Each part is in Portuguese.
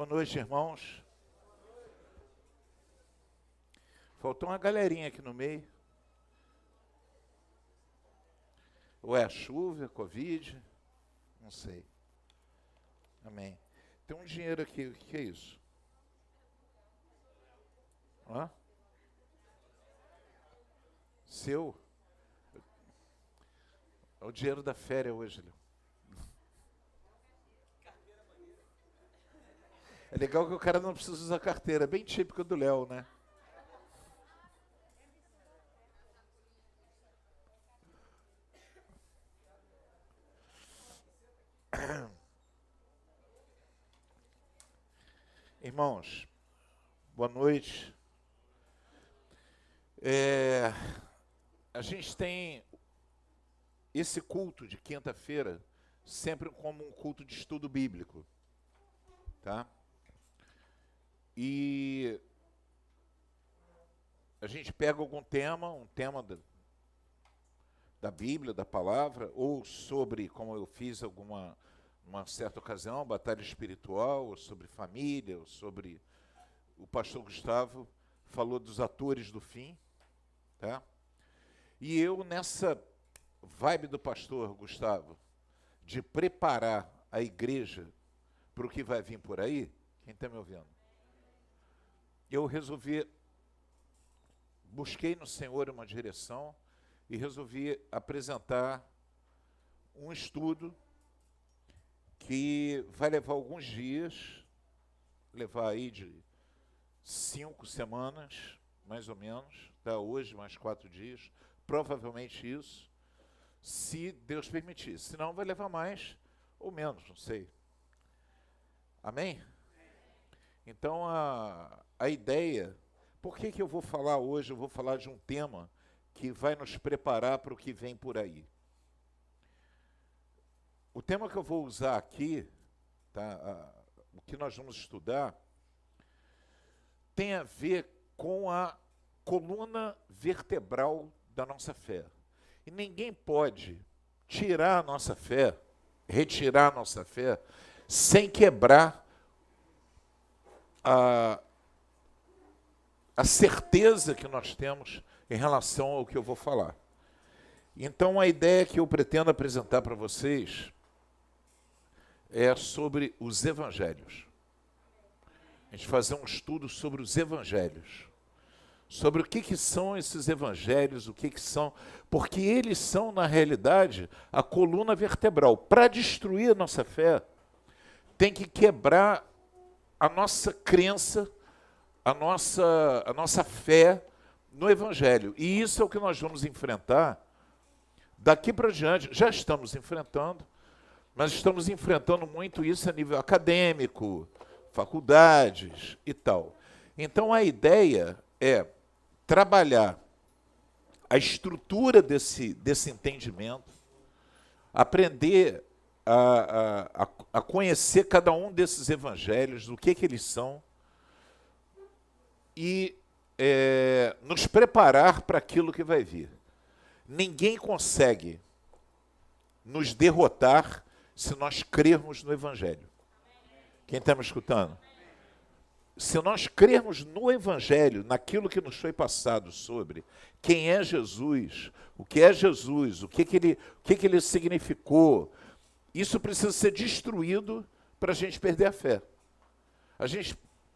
Boa noite, irmãos. Faltou uma galerinha aqui no meio. Ou é a chuva, é a Covid? Não sei. Amém. Tem um dinheiro aqui, o que é isso? Hã? Seu? É o dinheiro da férias hoje, Léo. É legal que o cara não precisa usar carteira, bem típico do Léo, né? Irmãos, boa noite. A gente tem esse culto de quinta-feira sempre como um culto de estudo bíblico, tá? E a gente pega algum tema, um tema da Bíblia, da palavra, ou sobre, como eu fiz uma certa ocasião, batalha espiritual, ou sobre família, ou sobre... O pastor Gustavo falou dos atores do fim, tá? E eu, nessa vibe do pastor Gustavo, de preparar a igreja para o que vai vir por aí, quem está me ouvindo? Eu busquei no Senhor uma direção e resolvi apresentar um estudo que vai levar alguns dias, levar aí de 5 semanas, mais ou menos, tá? Hoje mais 4 dias, provavelmente isso, se Deus permitir. Senão vai levar mais ou menos, não sei. Amém? Então a ideia, por que eu vou falar hoje? Eu vou falar de um tema que vai nos preparar para o que vem por aí. O tema que eu vou usar aqui, tá? O que nós vamos estudar, tem a ver com a coluna vertebral da nossa fé. E ninguém pode tirar a nossa fé, retirar a nossa fé, sem quebrar a certeza que nós temos em relação ao que eu vou falar. Então, a ideia que eu pretendo apresentar para vocês é sobre os evangelhos. A gente fazer um estudo sobre os evangelhos. Sobre o que são esses evangelhos, o que são... Porque eles são, na realidade, a coluna vertebral. Para destruir a nossa fé, tem que quebrar a nossa crença, a nossa fé no evangelho. E isso é o que nós vamos enfrentar daqui para diante. Já estamos enfrentando, mas estamos enfrentando muito isso a nível acadêmico, faculdades e tal. Então a ideia é trabalhar a estrutura desse entendimento, aprender a conhecer cada um desses evangelhos, o que eles são, e nos preparar para aquilo que vai vir. Ninguém consegue nos derrotar se nós crermos no evangelho. Quem está me escutando? Se nós crermos no evangelho, naquilo que nos foi passado sobre quem é Jesus, o que ele significou, isso precisa ser destruído para a gente perder a fé.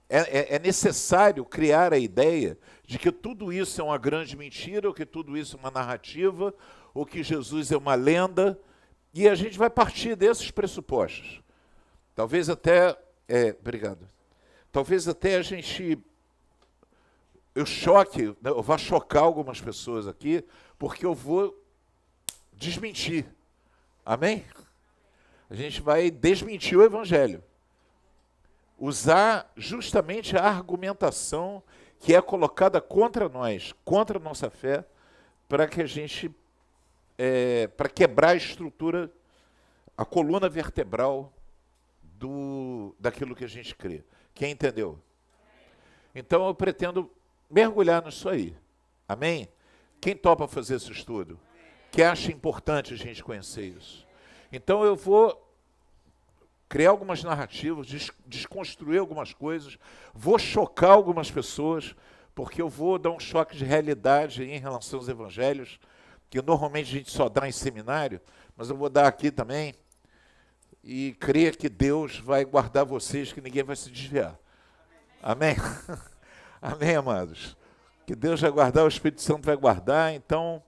É necessário criar a ideia de que tudo isso é uma grande mentira, ou que tudo isso é uma narrativa, ou que Jesus é uma lenda, e a gente vai partir desses pressupostos. Talvez até... obrigado. Talvez até eu vá chocar algumas pessoas aqui, porque eu vou desmentir. Amém? A gente vai desmentir o evangelho. Usar justamente a argumentação que é colocada contra nós, contra a nossa fé, para que a gente, para quebrar a estrutura, a coluna vertebral daquilo que a gente crê. Quem entendeu? Então eu pretendo mergulhar nisso aí. Amém? Quem topa fazer esse estudo? Que acha importante a gente conhecer isso? Então eu vou criar algumas narrativas, desconstruir algumas coisas, vou chocar algumas pessoas, porque eu vou dar um choque de realidade em relação aos evangelhos, que normalmente a gente só dá em seminário, mas eu vou dar aqui também, e creia que Deus vai guardar vocês, que ninguém vai se desviar. Amém? Amém, amados? Que Deus vai guardar, o Espírito Santo vai guardar, então,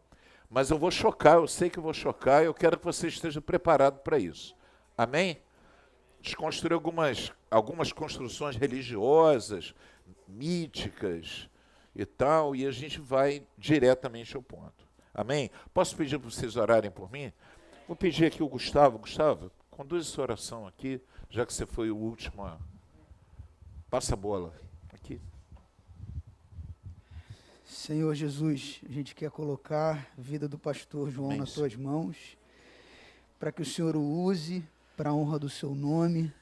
mas eu vou chocar, eu sei que eu vou chocar, eu quero que você esteja preparado para isso. Amém? Desconstruir algumas construções religiosas, míticas e tal, e a gente vai diretamente ao ponto. Amém? Posso pedir para vocês orarem por mim? Vou pedir aqui o Gustavo. Gustavo, conduz essa oração aqui, já que você foi o último. Passa a bola. Aqui. Senhor Jesus, a gente quer colocar a vida do pastor João nas tuas mãos, para que o Senhor o use para a honra do seu nome,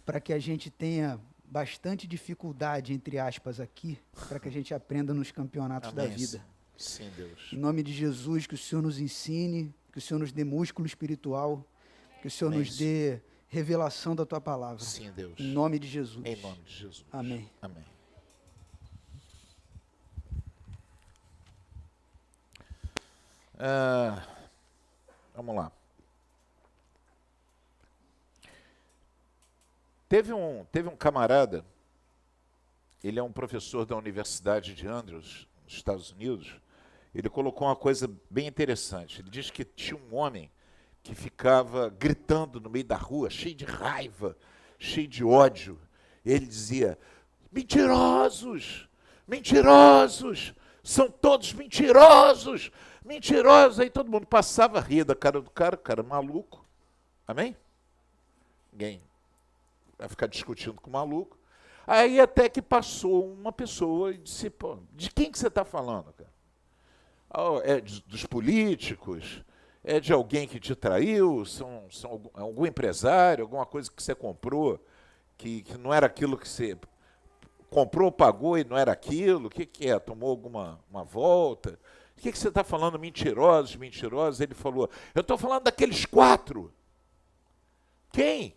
para que a gente tenha bastante dificuldade, entre aspas, aqui, para que a gente aprenda nos campeonatos Amém. Da vida. Sim, Deus. Em nome de Jesus, que o Senhor nos ensine, que o Senhor nos dê músculo espiritual, que o Senhor Amém. nos dê revelação da tua palavra. Sim, Deus. Em nome de Jesus. Em nome de Jesus. Amém. Amém. Vamos lá. Teve um camarada, ele é um professor da Universidade de Andrews, nos Estados Unidos, ele colocou uma coisa bem interessante. Ele diz que tinha um homem que ficava gritando no meio da rua, cheio de raiva, cheio de ódio. Ele dizia, mentirosos, mentirosos, são todos mentirosos, mentirosos. Aí todo mundo passava a rir da cara do cara maluco. Amém? Ninguém vai ficar discutindo com o maluco. Aí até que passou uma pessoa e disse, pô, de quem que você está falando, cara? É dos políticos? É de alguém que te traiu? São algum empresário, alguma coisa que você comprou, que não era aquilo que você comprou, pagou e não era aquilo? O que é? Tomou alguma volta? O que você está falando, mentirosos, mentirosos? Ele falou, eu estou falando daqueles 4. Quem?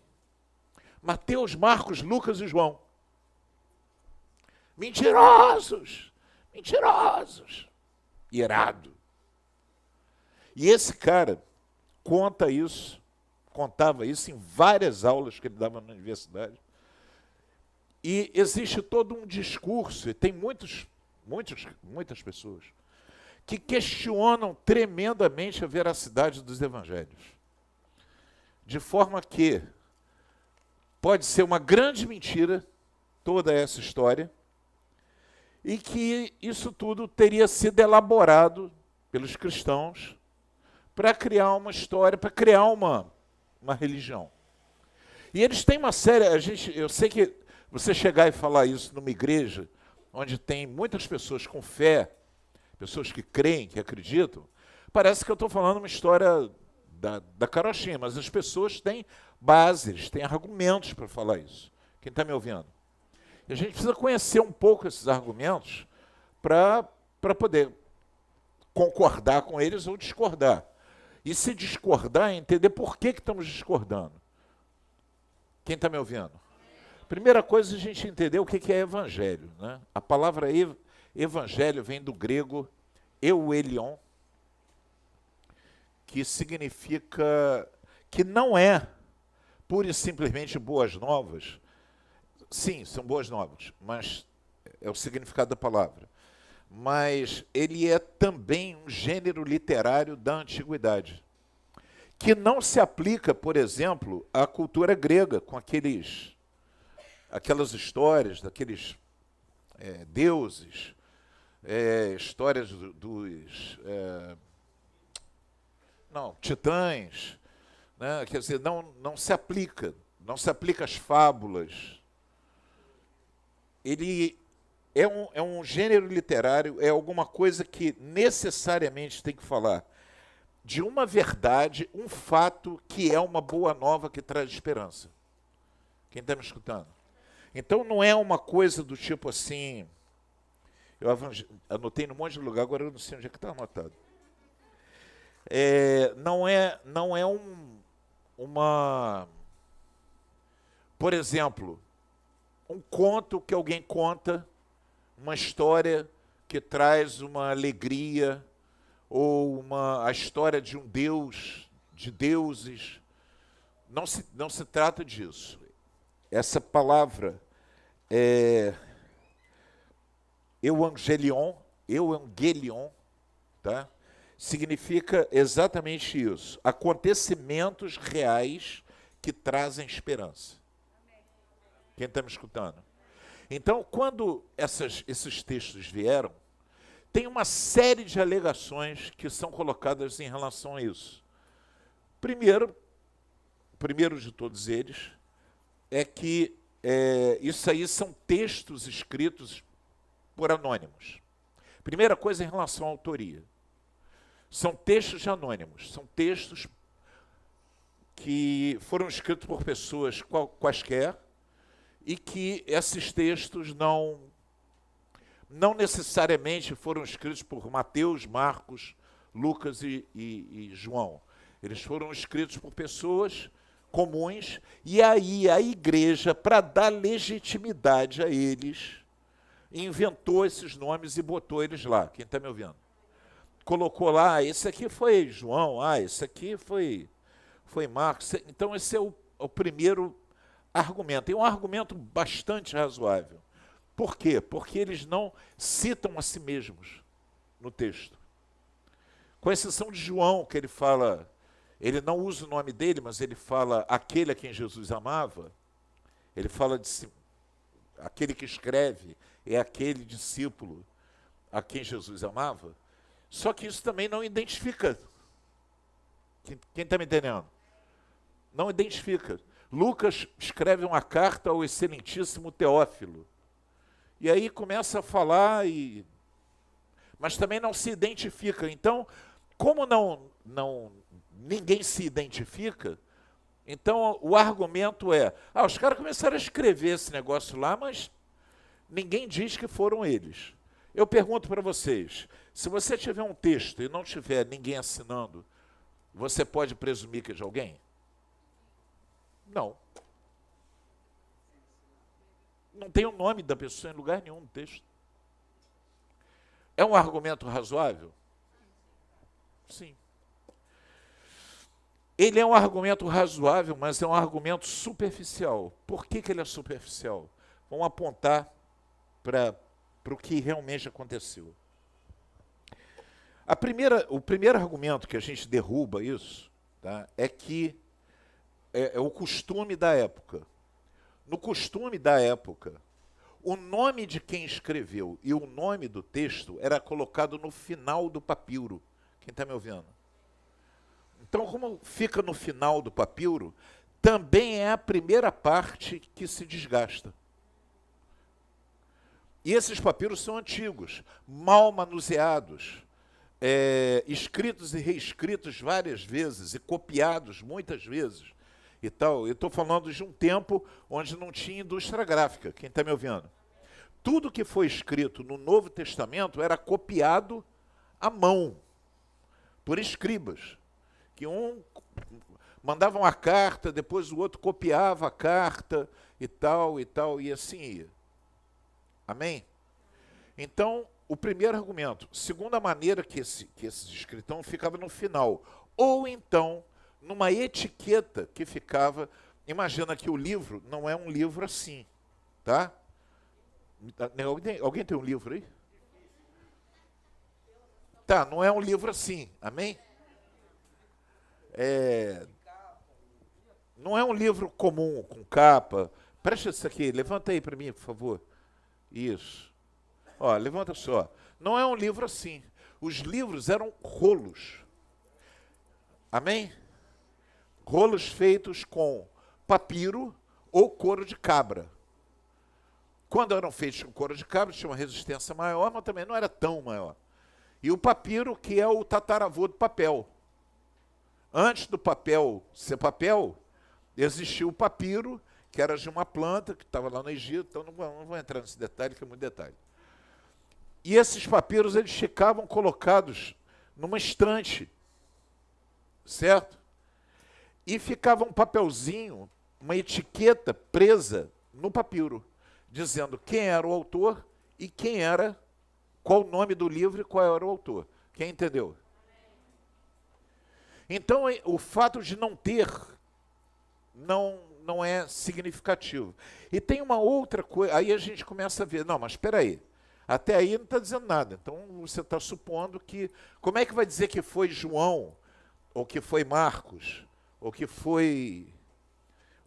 Mateus, Marcos, Lucas e João. Mentirosos, mentirosos. Irado. E esse cara contava isso em várias aulas que ele dava na universidade. E existe todo um discurso, e tem muitas pessoas que questionam tremendamente a veracidade dos evangelhos. De forma que pode ser uma grande mentira toda essa história, e que isso tudo teria sido elaborado pelos cristãos para criar uma história, para criar uma religião. E eles têm uma série, eu sei que você chegar e falar isso numa igreja onde tem muitas pessoas com fé, pessoas que creem, que acreditam, parece que eu estou falando uma história da carochinha, mas as pessoas têm bases, têm argumentos para falar isso. Quem está me ouvindo? E a gente precisa conhecer um pouco esses argumentos para poder concordar com eles ou discordar. E se discordar, entender por que estamos discordando. Quem está me ouvindo? Primeira coisa, a gente entender o que é evangelho. Né? A palavra evangelho vem do grego euelion, que significa que não é pura e simplesmente boas novas. Sim, são boas novas, mas é o significado da palavra. Mas ele é também um gênero literário da antiguidade, que não se aplica, por exemplo, à cultura grega, com aquelas histórias daqueles deuses, histórias dos titãs, né? Quer dizer, não se aplica às fábulas. Ele é um gênero literário, é alguma coisa que necessariamente tem que falar de uma verdade, um fato que é uma boa nova que traz esperança. Quem está me escutando? Então não é uma coisa do tipo assim, eu anotei num monte de lugar, agora eu não sei onde é que está anotado. Não é uma Por exemplo, um conto que alguém conta, uma história que traz uma alegria, ou a história de um deus, de deuses. Não se trata disso. Essa palavra é euangelion, tá? Significa exatamente isso. Acontecimentos reais que trazem esperança. Quem está me escutando? Então, quando esses textos vieram, tem uma série de alegações que são colocadas em relação a isso. Primeiro de todos eles, é que isso aí são textos escritos por anônimos. Primeira coisa em relação à autoria. São textos de anônimos, são textos que foram escritos por pessoas quaisquer e que esses textos não necessariamente foram escritos por Mateus, Marcos, Lucas e João. Eles foram escritos por pessoas comuns, e aí a igreja, para dar legitimidade a eles, inventou esses nomes e botou eles lá. Quem está me ouvindo? Colocou lá, esse aqui foi João, esse aqui foi Marcos. Então esse é o primeiro argumento. E um argumento bastante razoável. Por quê? Porque eles não citam a si mesmos no texto. Com exceção de João, que ele fala, ele não usa o nome dele, mas ele fala aquele a quem Jesus amava. Ele fala de si, aquele que escreve é aquele discípulo a quem Jesus amava. Só que isso também não identifica. Quem está me entendendo? Não identifica. Lucas escreve uma carta ao excelentíssimo Teófilo. E aí começa a falar, mas também não se identifica. Então, como ninguém se identifica, então o argumento é, os caras começaram a escrever esse negócio lá, mas ninguém diz que foram eles. Eu pergunto para vocês, se você tiver um texto e não tiver ninguém assinando, você pode presumir que é de alguém? Não. Não tem o nome da pessoa em lugar nenhum no texto. É um argumento razoável? Sim. Ele é um argumento razoável, mas é um argumento superficial. Por que ele é superficial? Vamos apontar para o que realmente aconteceu. O primeiro argumento que a gente derruba isso, tá, é que é o costume da época. No costume da época, o nome de quem escreveu e o nome do texto era colocado no final do papiro. Quem está me ouvindo? Então, como fica no final do papiro, também é a primeira parte que se desgasta. E esses papiros são antigos, mal manuseados, escritos e reescritos várias vezes e copiados muitas vezes. E tal. Eu estou falando de um tempo onde não tinha indústria gráfica. Quem está me ouvindo? Tudo que foi escrito no Novo Testamento era copiado à mão, por escribas, que um mandava uma carta, depois o outro copiava a carta, e tal, e assim ia. Amém? Então, o primeiro argumento. Segunda maneira que esses escritão ficava no final. Ou então, numa etiqueta que ficava... Imagina que o livro não é um livro assim, tá? Alguém tem um livro aí? Tá, não é um livro assim, amém? Não é um livro comum, com capa. Presta isso aqui, levanta aí para mim, por favor. Isso. Ó, levanta só. Não é um livro assim. Os livros eram rolos. Amém? Rolos feitos com papiro ou couro de cabra. Quando eram feitos com couro de cabra, tinha uma resistência maior, mas também não era tão maior. E o papiro, que é o tataravô do papel. Antes do papel ser papel, existia o papiro, que era de uma planta, que estava lá no Egito, então não vou entrar nesse detalhe, que é muito detalhe. E esses papiros, eles ficavam colocados numa estante, certo? E ficava um papelzinho uma etiqueta presa no papiro, dizendo quem era o autor e qual o nome do livro e qual era o autor. Quem entendeu? Então, o fato de não ter não é significativo. E tem uma outra coisa, aí a gente começa a ver, não, mas espera aí, até aí não está dizendo nada. Então, você está supondo que, como é que vai dizer que foi João, ou que foi Marcos, ou que foi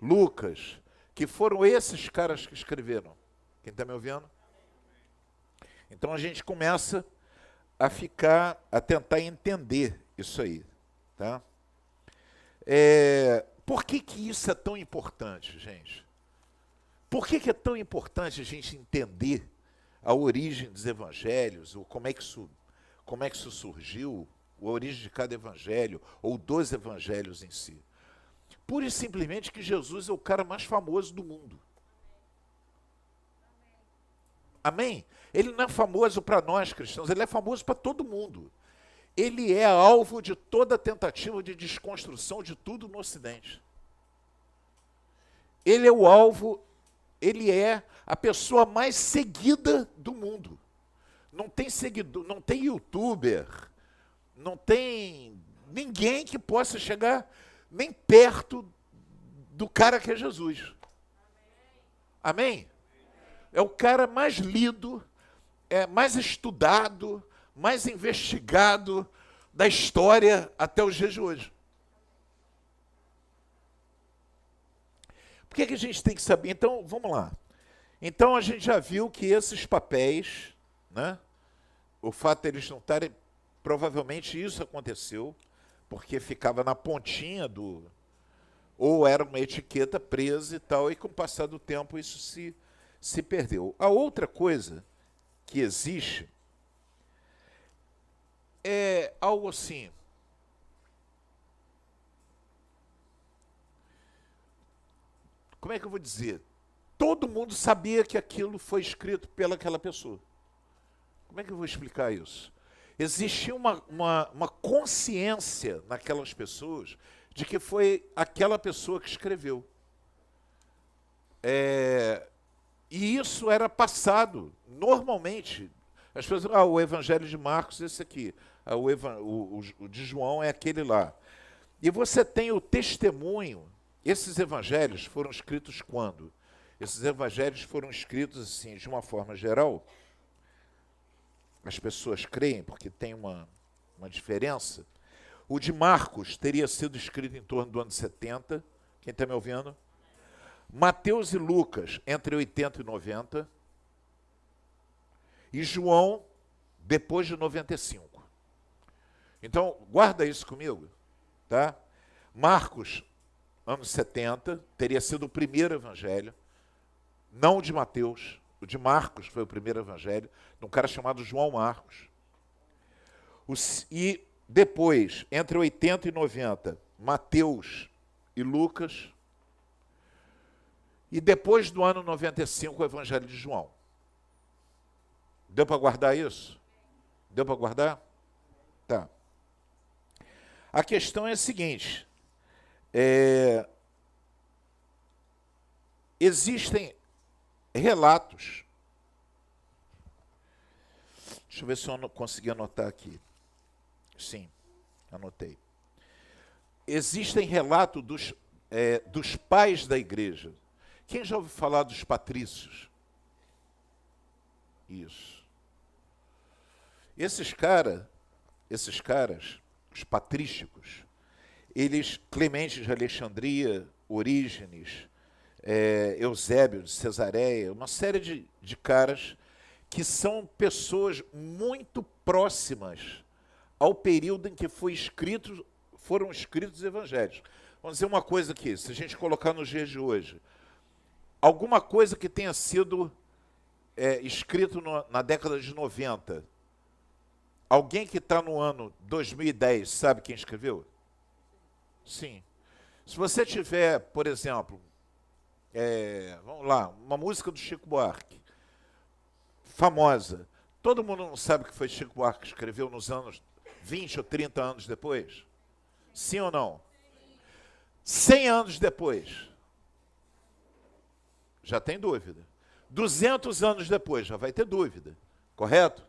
Lucas, que foram esses caras que escreveram? Quem está me ouvindo? Então, a gente começa a tentar entender isso aí. Tá? Por que isso é tão importante, gente? Por que é tão importante a gente entender a origem dos evangelhos, ou como é que isso surgiu, a origem de cada evangelho, ou dos evangelhos em si? Pura e simplesmente que Jesus é o cara mais famoso do mundo. Amém? Ele não é famoso para nós cristãos, ele é famoso para todo mundo. Ele é alvo de toda tentativa de desconstrução de tudo no Ocidente. Ele é o alvo, ele é a pessoa mais seguida do mundo. Não tem seguidor, não tem youtuber, não tem ninguém que possa chegar nem perto do cara que é Jesus. Amém? É o cara mais lido, mais estudado, mais investigado da história até os dias de hoje. Por que a gente tem que saber? Então, vamos lá. Então, a gente já viu que esses papéis, né, o fato de eles não estarem, provavelmente isso aconteceu, porque ficava na pontinha ou era uma etiqueta presa e tal, e com o passar do tempo isso se perdeu. A outra coisa que existe é algo assim. Como é que eu vou dizer? Todo mundo sabia que aquilo foi escrito pelaquela pessoa. Como é que eu vou explicar isso? Existia uma consciência naquelas pessoas de que foi aquela pessoa que escreveu. E isso era passado normalmente. As pessoas, o Evangelho de Marcos, esse aqui. O de João é aquele lá. E você tem o testemunho. Esses evangelhos foram escritos quando? Esses evangelhos foram escritos assim, de uma forma geral. As pessoas creem, porque tem uma diferença. O de Marcos teria sido escrito em torno do ano 70. Quem está me ouvindo? Mateus e Lucas, entre 80 e 90. E João, depois de 95. Então, guarda isso comigo, tá? Marcos, anos 70, teria sido o primeiro evangelho, não o de Mateus. O de Marcos foi o primeiro evangelho, de um cara chamado João Marcos. E depois, entre 80 e 90, Mateus e Lucas. E depois do ano 95, o evangelho de João. Deu para guardar isso? Deu para guardar? Tá. A questão é a seguinte. Existem relatos. Deixa eu ver se eu consegui anotar aqui. Sim, anotei. Existem relatos dos pais da igreja. Quem já ouviu falar dos patrícios? Isso. Esses caras, os patrísticos, eles, Clemente de Alexandria, Orígenes, Eusébio de Cesareia, uma série de caras que são pessoas muito próximas ao período em que foram escritos os evangelhos. Vamos dizer uma coisa aqui, se a gente colocar nos dias de hoje, alguma coisa que tenha sido escrito na década de 90, alguém que está no ano 2010 sabe quem escreveu? Sim. Se você tiver, por exemplo, vamos lá, uma música do Chico Buarque, famosa, todo mundo não sabe que foi Chico Buarque que escreveu nos anos 20 ou 30 anos depois? Sim ou não? 100 anos depois. Já tem dúvida. 200 anos depois, já vai ter dúvida. Correto?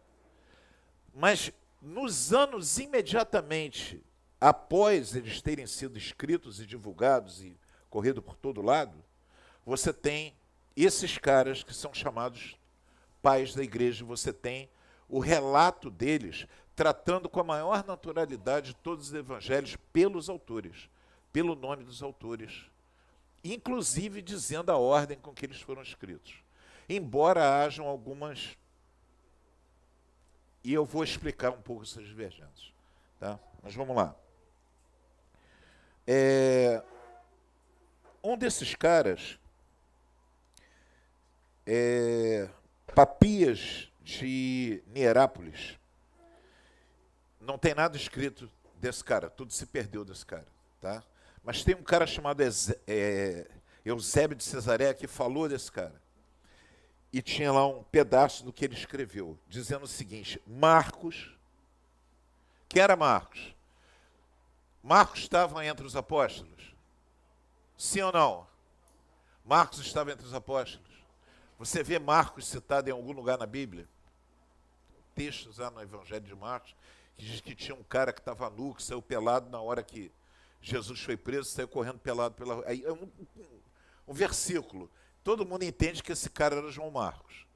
Mas nos anos imediatamente após eles terem sido escritos e divulgados e corrido por todo lado, você tem esses caras que são chamados pais da igreja, você tem o relato deles tratando com a maior naturalidade todos os evangelhos pelos autores, pelo nome dos autores, inclusive dizendo a ordem com que eles foram escritos. Embora hajam algumas, e eu vou explicar um pouco essas divergências, tá? Mas vamos lá. Um desses caras, Papias de Nierápolis, não tem nada escrito desse cara, tudo se perdeu desse cara, tá? Mas tem um cara chamado Eusébio de Cesareia que falou desse cara. E tinha lá um pedaço do que ele escreveu, dizendo o seguinte: Marcos, quem era Marcos? Marcos estava entre os apóstolos? Sim ou não? Marcos estava entre os apóstolos. Você vê Marcos citado em algum lugar na Bíblia? Textos lá no Evangelho de Marcos, que diz que tinha um cara que estava nu, que saiu pelado na hora que Jesus foi preso, saiu correndo pelado pela rua. Aí é um versículo. Todo mundo entende que esse cara era João Marcos.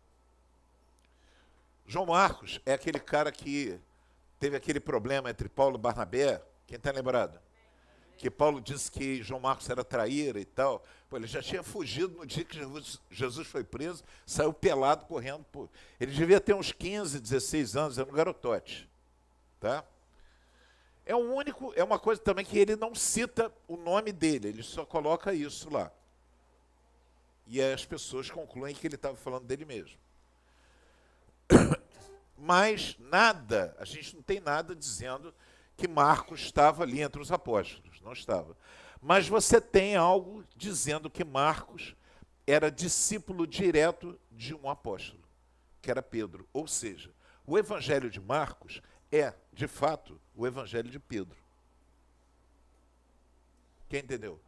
João Marcos é aquele cara que teve aquele problema entre Paulo e Barnabé. Quem está lembrado? Que Paulo disse que João Marcos era traíra e tal. Pô, ele já tinha fugido no dia que Jesus foi preso, saiu pelado correndo. Pô. Ele devia ter uns 15, 16 anos, era um garotote. Tá? É uma coisa também que ele não cita o nome dele, ele só coloca isso lá. E aí as pessoas concluem que ele estava falando dele mesmo. Mas nada, a gente não tem nada dizendo que Marcos estava ali entre os apóstolos, não estava. Mas você tem algo dizendo que Marcos era discípulo direto de um apóstolo, que era Pedro. Ou seja, o evangelho de Marcos é, de fato, o evangelho de Pedro. Quem entendeu?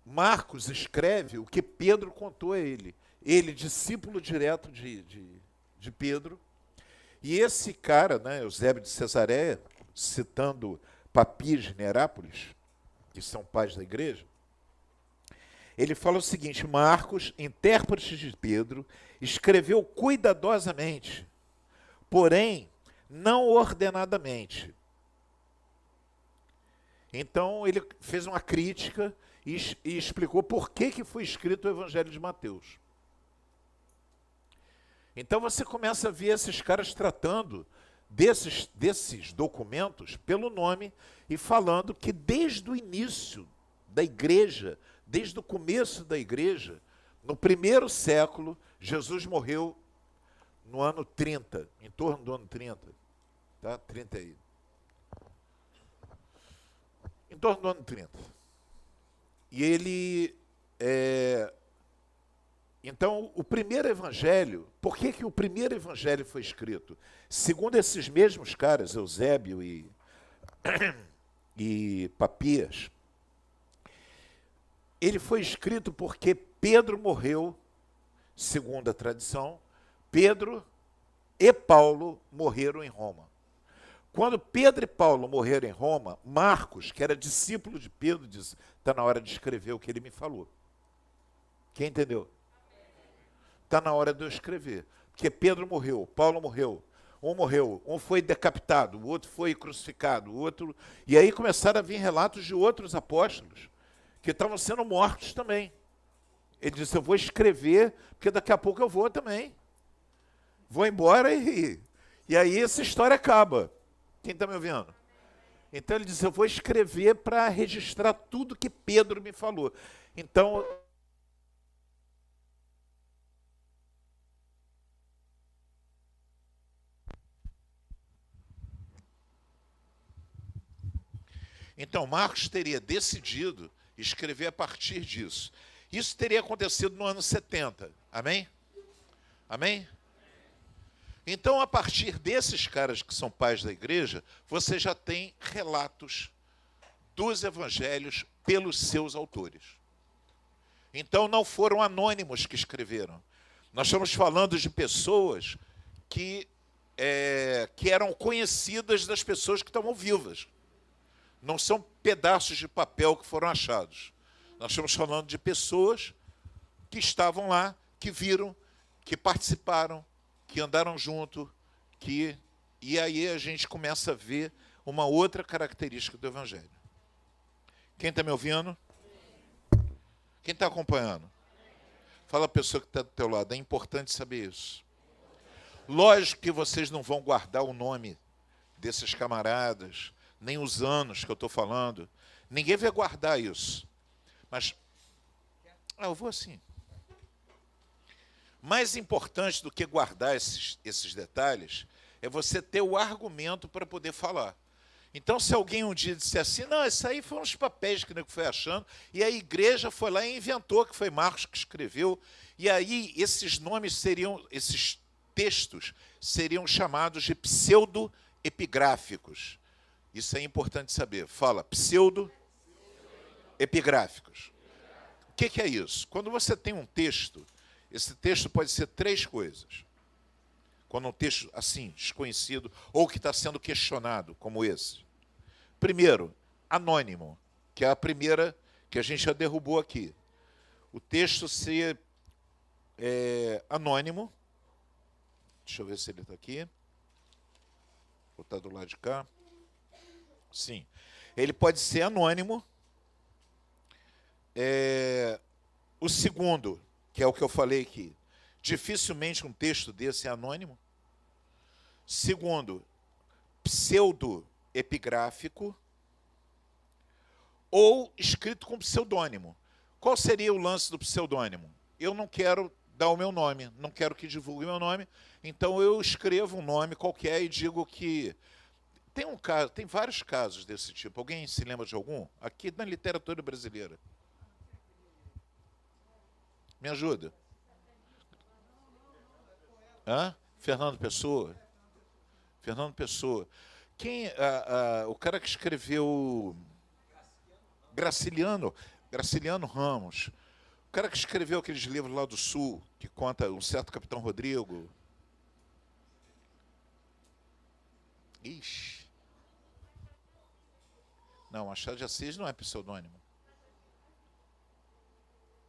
Marcos escreve o que Pedro contou a ele. Ele, discípulo direto de Pedro. E esse cara, né, Eusébio de Cesareia, citando Papias de Nierápolis, que são pais da igreja, ele fala o seguinte: Marcos, intérprete de Pedro, escreveu cuidadosamente, porém não ordenadamente. Então ele fez uma crítica e explicou por que foi escrito o Evangelho de Mateus. Então você começa a ver esses caras tratando desses documentos pelo nome e falando que desde o início da igreja, desde o começo da igreja, no primeiro século, Jesus morreu no ano 30, em torno do ano 30. Tá? 30 aí. Em torno do ano 30. E ele... Então, o primeiro evangelho, por que o primeiro evangelho foi escrito? Segundo esses mesmos caras, Eusébio e Papias, ele foi escrito porque Pedro morreu, segundo a tradição, Pedro e Paulo morreram em Roma. Quando Pedro e Paulo morreram em Roma, Marcos, que era discípulo de Pedro, disse: está na hora de escrever o que ele me falou. Quem entendeu? Está na hora de eu escrever. Porque Pedro morreu, Paulo morreu, um foi decapitado, o outro foi crucificado, o outro... E aí começaram a vir relatos de outros apóstolos que estavam sendo mortos também. Ele disse: eu vou escrever, porque daqui a pouco eu vou também. Vou embora e aí essa história acaba. Quem está me ouvindo? Então ele disse: eu vou escrever para registrar tudo que Pedro me falou. Então... Então, Marcos teria decidido escrever a partir disso. Isso teria acontecido no ano 70. Amém? Amém? Então, a partir desses caras que são pais da igreja, você já tem relatos dos evangelhos pelos seus autores. Então não foram anônimos que escreveram. Nós estamos falando de pessoas que eram conhecidas das pessoas que estavam vivas. Não são pedaços de papel que foram achados. Nós estamos falando de pessoas que estavam lá, que viram, que participaram, que andaram junto, e aí a gente começa a ver uma outra característica do Evangelho. Quem está me ouvindo? Quem está acompanhando? Fala a pessoa que está do teu lado, é importante saber isso. Lógico que vocês não vão guardar o nome desses camaradas, nem os anos que eu estou falando. Ninguém vai guardar isso. Mas, eu vou assim. Mais importante do que guardar esses detalhes é você ter o argumento para poder falar. Então, se alguém um dia disser assim, não, isso aí foram os papéis que o nego foi achando, e a igreja foi lá e inventou, que foi Marcos que escreveu, e aí esses textos seriam chamados de pseudo-epigráficos. Isso é importante saber. Fala, pseudo-epigráficos. O que é isso? Quando você tem um texto, esse texto pode ser 3 coisas. Quando um texto assim, desconhecido, ou que está sendo questionado, como esse. Primeiro, anônimo, que é a primeira que a gente já derrubou aqui. O texto ser anônimo. Deixa eu ver se ele está aqui. Ou está do lado de cá. Sim. Ele pode ser anônimo. O segundo, que é o que eu falei aqui, dificilmente um texto desse é anônimo. Segundo, pseudo-epigráfico ou escrito com pseudônimo. Qual seria o lance do pseudônimo? Eu não quero dar o meu nome, não quero que divulgue o meu nome, então eu escrevo um nome qualquer e digo que... Tem vários casos desse tipo. Alguém se lembra de algum? Aqui na literatura brasileira. Me ajuda. Fernando Pessoa. Fernando Pessoa. O cara que escreveu Graciliano Ramos. O cara que escreveu aqueles livros lá do Sul, que conta um certo Capitão Rodrigo. Ixi. Não, Machado de Assis não é pseudônimo.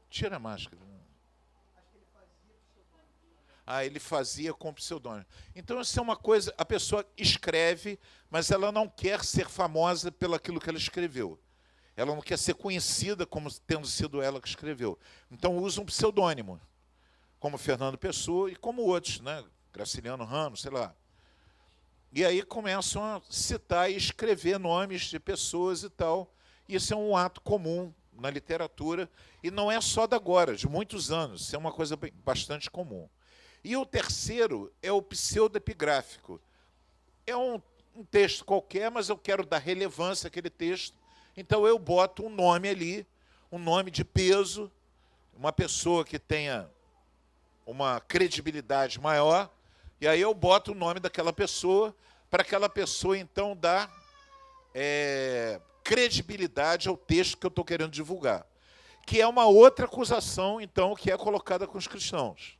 Tira a máscara. Ele fazia com pseudônimo. Então, isso é uma coisa, a pessoa escreve, mas ela não quer ser famosa pelo aquilo que ela escreveu. Ela não quer ser conhecida como tendo sido ela que escreveu. Então, usa um pseudônimo, como Fernando Pessoa e como outros, né? Graciliano Ramos, sei lá. E aí começam a citar e escrever nomes de pessoas e tal. Isso é um ato comum na literatura, e não é só de agora, de muitos anos. Isso é uma coisa bastante comum. E o terceiro é o pseudoepigráfico. É um texto qualquer, mas eu quero dar relevância àquele texto. Então eu boto um nome ali, um nome de peso, uma pessoa que tenha uma credibilidade maior, e aí eu boto o nome daquela pessoa, para aquela pessoa, então, dar credibilidade ao texto que eu estou querendo divulgar. Que é uma outra acusação, então, que é colocada com os cristãos.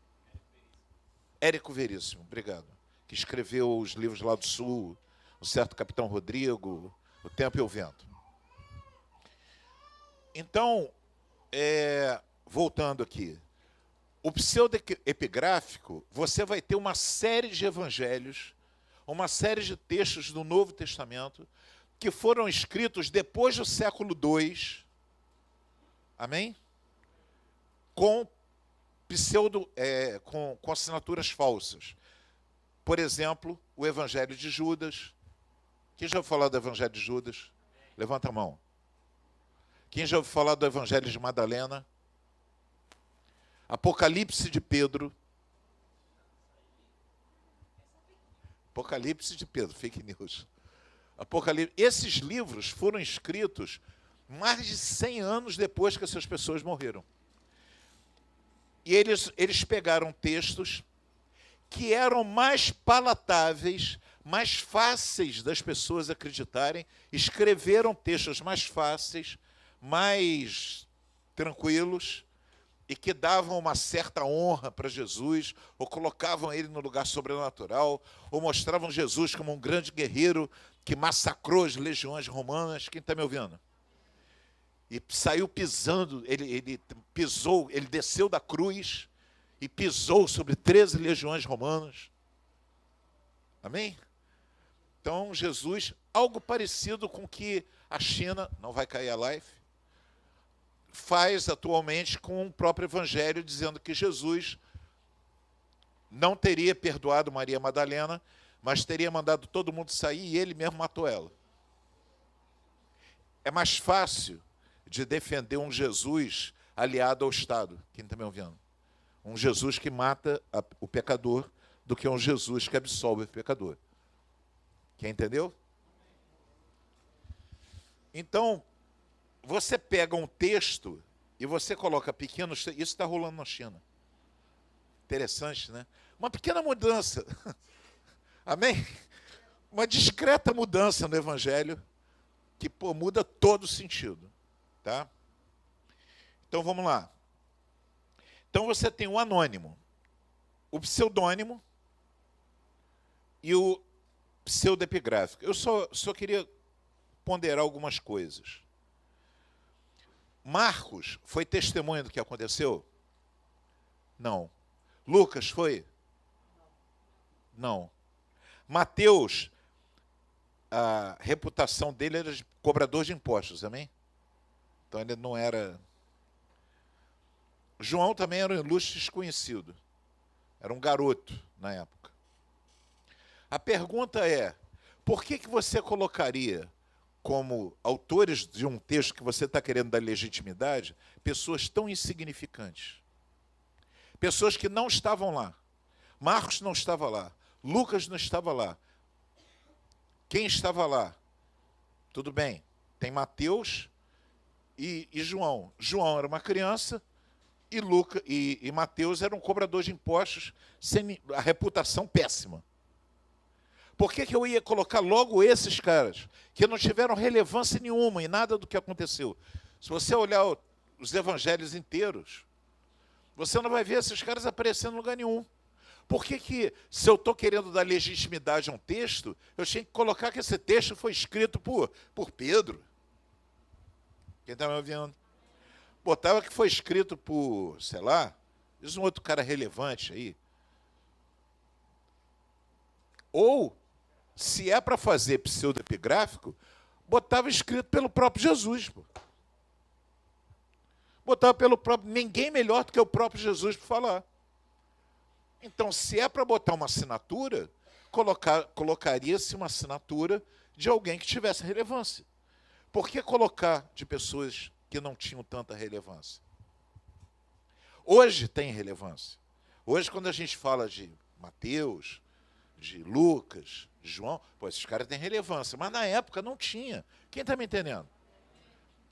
Érico Veríssimo, obrigado. Que escreveu os livros lá do Sul, o certo Capitão Rodrigo, O Tempo e o Vento. Então, voltando aqui, o pseudoepigráfico, você vai ter uma série de evangelhos, uma série de textos do Novo Testamento que foram escritos depois do século II, amém? Com com assinaturas falsas. Por exemplo, o Evangelho de Judas. Quem já ouviu falar do Evangelho de Judas? Levanta a mão. Quem já ouviu falar do Evangelho de Madalena? Apocalipse de Pedro. Apocalipse de Pedro, fake news. Apocalipse. Esses livros foram escritos mais de 100 anos depois que essas pessoas morreram. E eles pegaram textos que eram mais palatáveis, mais fáceis das pessoas acreditarem, escreveram textos mais fáceis, mais tranquilos, e que davam uma certa honra para Jesus, ou colocavam ele no lugar sobrenatural, ou mostravam Jesus como um grande guerreiro que massacrou as legiões romanas. Quem está me ouvindo? E saiu pisando, ele pisou, ele desceu da cruz e pisou sobre 13 legiões romanas. Amém? Então, Jesus, algo parecido com que a China, não vai cair a live, faz atualmente com o próprio Evangelho, dizendo que Jesus não teria perdoado Maria Madalena, mas teria mandado todo mundo sair e ele mesmo matou ela. É mais fácil de defender um Jesus aliado ao Estado. Quem está me ouvindo? Um Jesus que mata o pecador do que um Jesus que absolve o pecador. Quem entendeu? Então, você pega um texto e você coloca pequenos... Isso está rolando na China. Interessante, né? Uma pequena mudança. Amém? Uma discreta mudança no Evangelho que muda todo o sentido. Tá? Então, vamos lá. Então, você tem o anônimo, o pseudônimo e o pseudepigráfico. Eu só queria ponderar algumas coisas. Marcos foi testemunha do que aconteceu? Não. Lucas foi? Não. Mateus, a reputação dele era de cobrador de impostos, amém? Então ele não era... João também era um ilustre desconhecido. Era um garoto na época. A pergunta é, por que você colocaria como autores de um texto que você está querendo dar legitimidade, pessoas tão insignificantes? Pessoas que não estavam lá. Marcos não estava lá. Lucas não estava lá. Quem estava lá? Tudo bem, tem Mateus e João. João era uma criança e Mateus era um cobrador de impostos sem a reputação péssima. Por que eu ia colocar logo esses caras, que não tiveram relevância nenhuma em nada do que aconteceu? Se você olhar os evangelhos inteiros, você não vai ver esses caras aparecendo em lugar nenhum. Por que, se eu estou querendo dar legitimidade a um texto, eu tinha que colocar que esse texto foi escrito por Pedro? Quem está me ouvindo? Botava que foi escrito por, sei lá, diz um outro cara relevante aí. Ou, se é para fazer pseudepigráfico, botava escrito pelo próprio Jesus. Pô. Botava pelo próprio... Ninguém melhor do que o próprio Jesus para falar. Então, se é para botar uma assinatura, colocaria-se uma assinatura de alguém que tivesse relevância. Por que colocar de pessoas que não tinham tanta relevância? Hoje tem relevância. Hoje, quando a gente fala de Mateus, de Lucas, de João, pô, esses caras têm relevância, mas na época não tinha. Quem está me entendendo?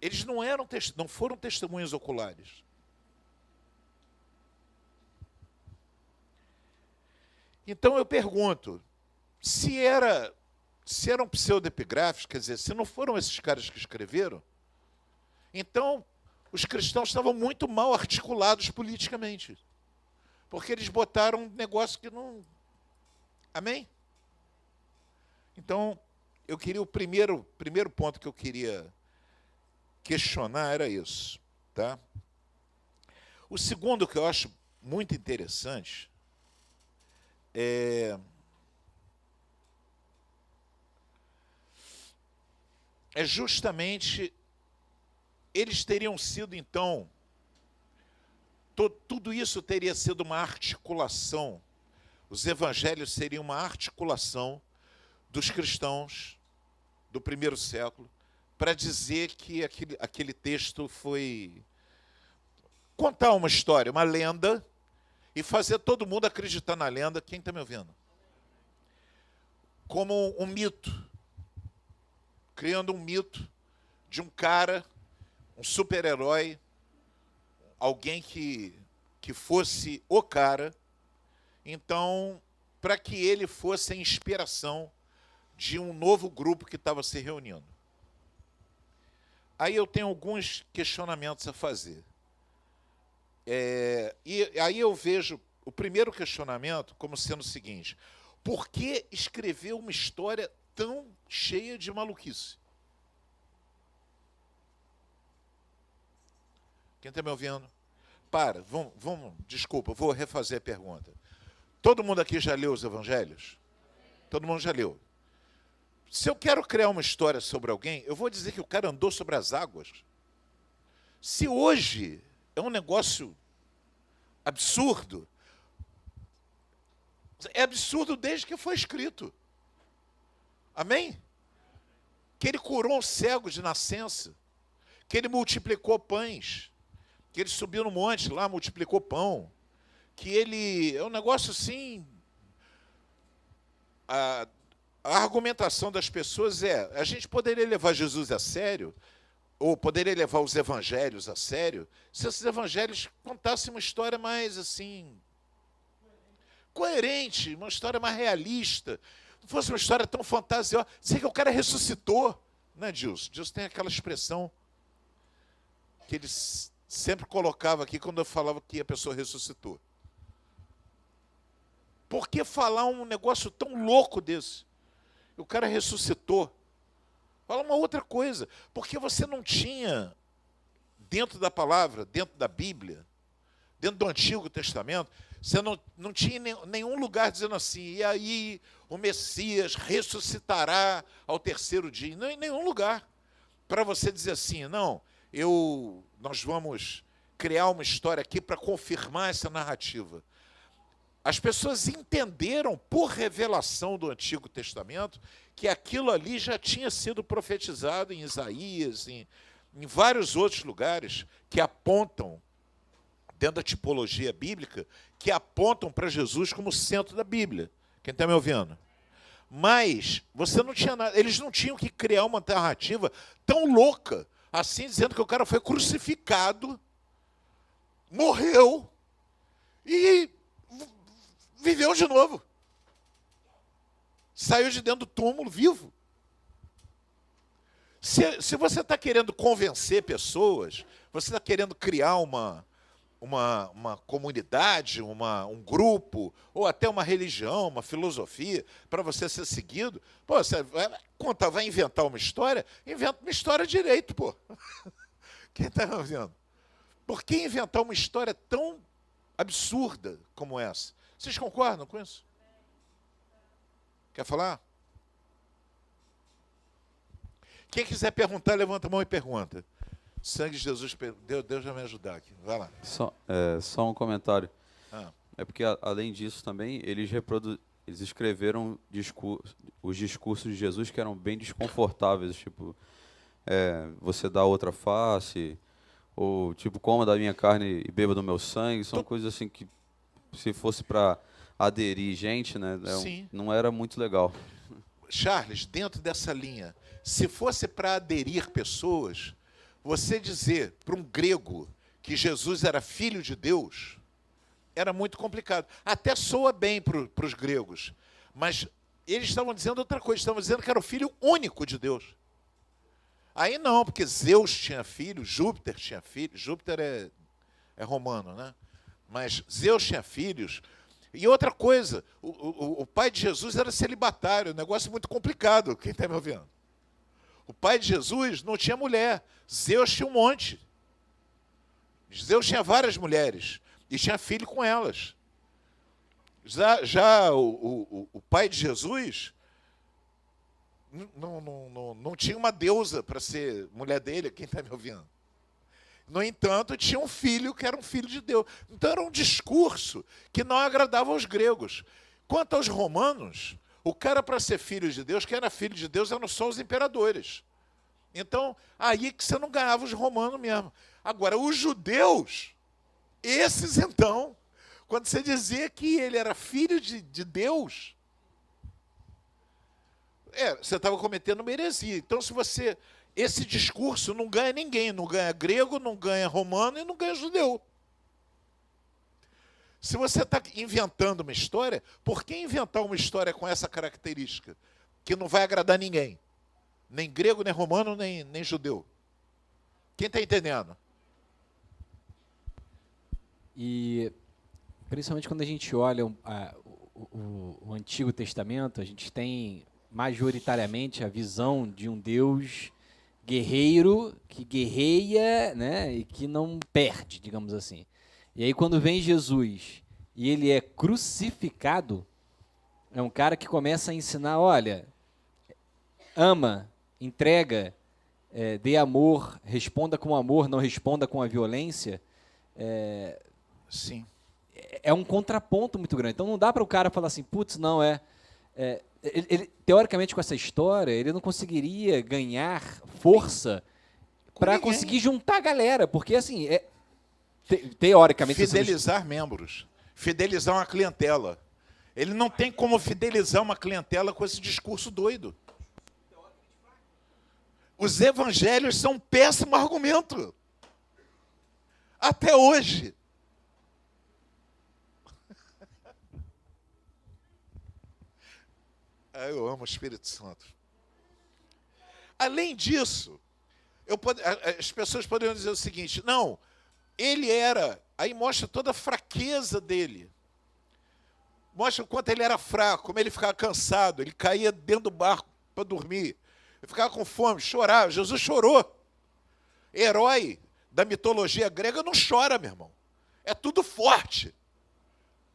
Eles não foram testemunhas oculares. Então eu pergunto, se eram pseudepigráficos, quer dizer, se não foram esses caras que escreveram, então os cristãos estavam muito mal articulados politicamente. Porque eles botaram um negócio que não... Amém? Então, eu queria o primeiro ponto que eu queria questionar era isso. Tá? O segundo que eu acho muito interessante é justamente eles teriam sido, então, tudo isso teria sido uma articulação, os evangelhos seriam uma articulação dos cristãos do primeiro século para dizer que aquele texto foi contar uma história, uma lenda, e fazer todo mundo acreditar na lenda. Quem está me ouvindo? Como um mito. Criando um mito de um cara, um super-herói, alguém que fosse o cara, então, para que ele fosse a inspiração de um novo grupo que estava se reunindo. Aí eu tenho alguns questionamentos a fazer. E aí eu vejo o primeiro questionamento como sendo o seguinte: por que escrever uma história tão cheia de maluquice? Quem está me ouvindo? Desculpa, vou refazer a pergunta. Todo mundo aqui já leu os evangelhos? Todo mundo já leu. Se eu quero criar uma história sobre alguém, eu vou dizer que o cara andou sobre as águas. Se hoje é um negócio absurdo, é absurdo desde que foi escrito. Amém? Que ele curou um cego de nascença, que ele multiplicou pães, que ele subiu no monte lá, multiplicou pão, que ele... É um negócio assim... A argumentação das pessoas a gente poderia levar Jesus a sério, ou poderia levar os evangelhos a sério, se esses evangelhos contassem uma história mais assim, coerente, uma história mais realista, não fosse uma história tão fantasiosa. Dizer que o cara ressuscitou, né, Gilson? Gilson tem aquela expressão que ele sempre colocava aqui quando eu falava que a pessoa ressuscitou. Por que falar um negócio tão louco desse? O cara ressuscitou. Fala uma outra coisa. Porque você não tinha, dentro da palavra, dentro da Bíblia, dentro do Antigo Testamento, você não tinha nenhum lugar dizendo assim, e aí o Messias ressuscitará ao terceiro dia. Não, em nenhum lugar. Para você dizer assim, não, nós vamos criar uma história aqui para confirmar essa narrativa. As pessoas entenderam, por revelação do Antigo Testamento, que aquilo ali já tinha sido profetizado em Isaías, em vários outros lugares que apontam, dentro da tipologia bíblica, que apontam para Jesus como centro da Bíblia. Quem está me ouvindo? Mas você não tinha nada, eles não tinham que criar uma narrativa tão louca, assim, dizendo que o cara foi crucificado, morreu e viveu de novo. Saiu de dentro do túmulo vivo. Se você está querendo convencer pessoas, você está querendo criar uma comunidade, um grupo, ou até uma religião, uma filosofia, para você ser seguido, pô, você vai inventar uma história? Inventa uma história direito, pô. Quem está vendo? Por que inventar uma história tão absurda como essa? Vocês concordam com isso? Quer falar? Quem quiser perguntar, levanta a mão e pergunta. Sangue de Jesus, Deus vai me ajudar aqui. Vai lá. Só um comentário. Ah. É porque, além disso também, eles escreveram os discursos de Jesus que eram bem desconfortáveis, tipo, você dá outra face, ou tipo, coma da minha carne e beba do meu sangue. São coisas assim que, se fosse para aderir gente, né, não era muito legal. Charles, dentro dessa linha, se fosse para aderir pessoas, você dizer para um grego que Jesus era filho de Deus, era muito complicado. Até soa bem para os gregos, mas eles estavam dizendo outra coisa, estavam dizendo que era o filho único de Deus. Aí não, porque Zeus tinha filho, Júpiter tinha filho, Júpiter é romano, né? Mas Zeus tinha filhos. E outra coisa, o pai de Jesus era celibatário, um negócio muito complicado, quem está me ouvindo? O pai de Jesus não tinha mulher, Zeus tinha um monte. Zeus tinha várias mulheres e tinha filho com elas. Já o pai de Jesus não tinha uma deusa para ser mulher dele, quem está me ouvindo? No entanto, tinha um filho que era um filho de Deus. Então era um discurso que não agradava aos gregos. Quanto aos romanos, o cara, para ser filho de Deus, quem era filho de Deus eram só os imperadores. Então, aí que você não ganhava os romanos mesmo. Agora, os judeus, esses então, quando você dizia que ele era filho de Deus, você estava cometendo uma heresia. Então, esse discurso não ganha ninguém, não ganha grego, não ganha romano e não ganha judeu. Se você está inventando uma história, por que inventar uma história com essa característica? Que não vai agradar ninguém. Nem grego, nem romano, nem judeu. Quem está entendendo? E principalmente quando a gente olha o Antigo Testamento, a gente tem majoritariamente a visão de um Deus guerreiro, que guerreia, né, e que não perde, digamos assim. E aí quando vem Jesus e ele é crucificado, é um cara que começa a ensinar, olha, ama, entrega, dê amor, responda com amor, não responda com a violência. Sim. É um contraponto muito grande. Então não dá para o cara falar assim, putz, não, ele, teoricamente, com essa história, ele não conseguiria ganhar força para conseguir juntar a galera, porque, assim, teoricamente... Fidelizar membros, fidelizar uma clientela. Ele não tem como fidelizar uma clientela com esse discurso doido. Os evangelhos são um péssimo argumento. Até hoje. Eu amo o Espírito Santo. Além disso, as pessoas poderiam dizer o seguinte, não, ele era, aí mostra toda a fraqueza dele. Mostra o quanto ele era fraco, como ele ficava cansado, ele caía dentro do barco para dormir, ele ficava com fome, chorava, Jesus chorou. Herói da mitologia grega não chora, meu irmão. É tudo forte.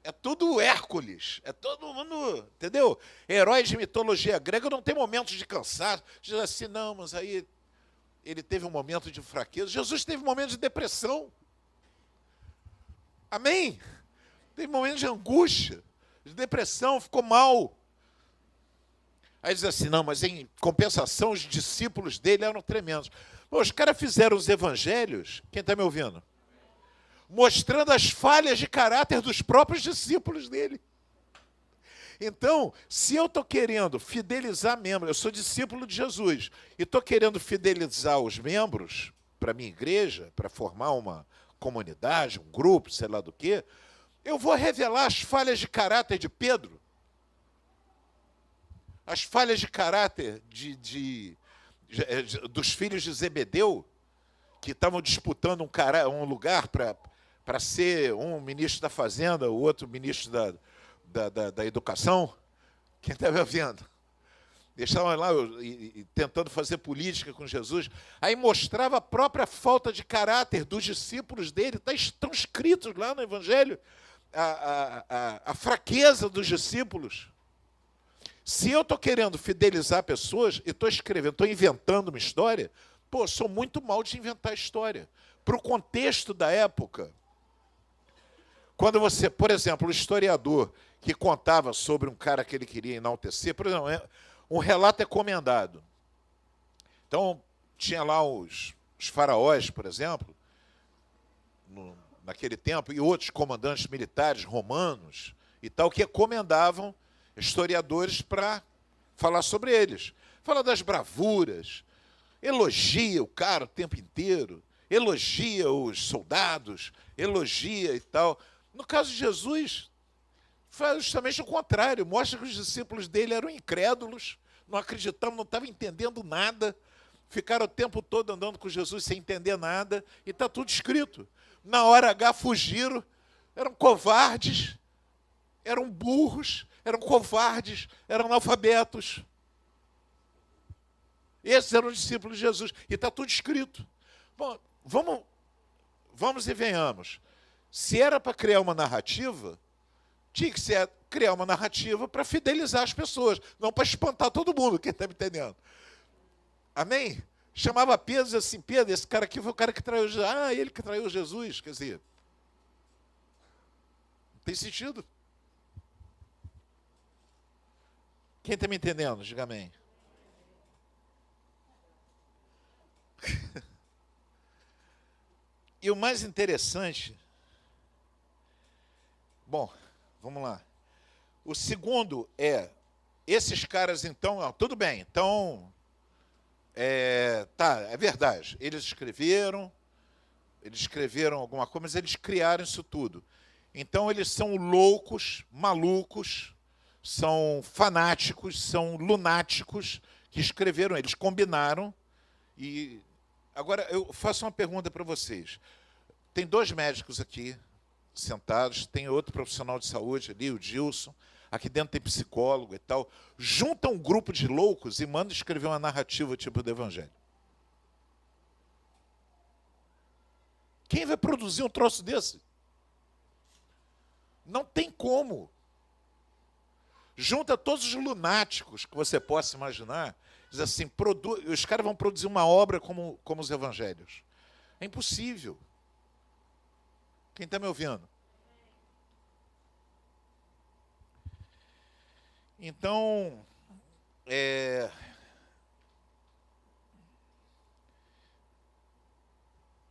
É tudo Hércules, é todo mundo, entendeu? Heróis de mitologia grega não tem momentos de cansaço. Diz assim, não, mas aí ele teve um momento de fraqueza. Jesus teve um momento de depressão. Amém? Teve um momento de angústia, de depressão, ficou mal. Aí diz assim, não, mas em compensação os discípulos dele eram tremendos. Pô, os caras fizeram os evangelhos, quem está me ouvindo? Mostrando as falhas de caráter dos próprios discípulos dele. Então, se eu estou querendo fidelizar membros, eu sou discípulo de Jesus, e estou querendo fidelizar os membros para a minha igreja, para formar uma comunidade, um grupo, sei lá do quê, eu vou revelar as falhas de caráter de Pedro, as falhas de caráter dos filhos de Zebedeu, que estavam disputando um lugar para ser um ministro da Fazenda, o outro ministro da Educação. Quem está me ouvindo? Deixavam lá tentando fazer política com Jesus. Aí mostrava a própria falta de caráter dos discípulos dele. Estão escritos lá no Evangelho a fraqueza dos discípulos. Se eu estou querendo fidelizar pessoas e estou escrevendo, estou inventando uma história, pô, sou muito mal de inventar história. Para o contexto da época, quando você, por exemplo, o historiador que contava sobre um cara que ele queria enaltecer, por exemplo, um relato é comendado. Então, tinha lá os faraós, por exemplo, naquele tempo, e outros comandantes militares romanos e tal, que recomendavam historiadores para falar sobre eles. Fala das bravuras, elogia o cara o tempo inteiro, elogia os soldados, elogia e tal. No caso de Jesus, faz justamente o contrário, mostra que os discípulos dele eram incrédulos, não acreditavam, não estavam entendendo nada, ficaram o tempo todo andando com Jesus sem entender nada, e está tudo escrito. Na hora H fugiram, eram covardes, eram burros, eram covardes, eram analfabetos. Esses eram os discípulos de Jesus, e está tudo escrito. Bom, vamos e venhamos. Se era para criar uma narrativa, tinha que ser criar uma narrativa para fidelizar as pessoas, não para espantar todo mundo, quem está me entendendo? Amém? Chamava Pedro e dizia assim, Pedro, esse cara aqui foi o cara que traiu Jesus. Ah, ele que traiu Jesus, quer dizer, não tem sentido. Quem está me entendendo? Diga amém. E o mais interessante... Bom, vamos lá. O segundo esses caras então, tudo bem, então, é verdade, eles escreveram alguma coisa, mas eles criaram isso tudo. Então eles são loucos, malucos, são fanáticos, são lunáticos que escreveram, eles combinaram. E agora eu faço uma pergunta para vocês. Tem dois médicos aqui, sentados, tem outro profissional de saúde ali, o Gilson, aqui dentro tem psicólogo e tal, junta um grupo de loucos e manda escrever uma narrativa tipo do Evangelho. Quem vai produzir um troço desse? Não tem como. Junta todos os lunáticos que você possa imaginar, diz assim, os caras vão produzir uma obra como os evangelhos. É impossível. Quem está me ouvindo? Então,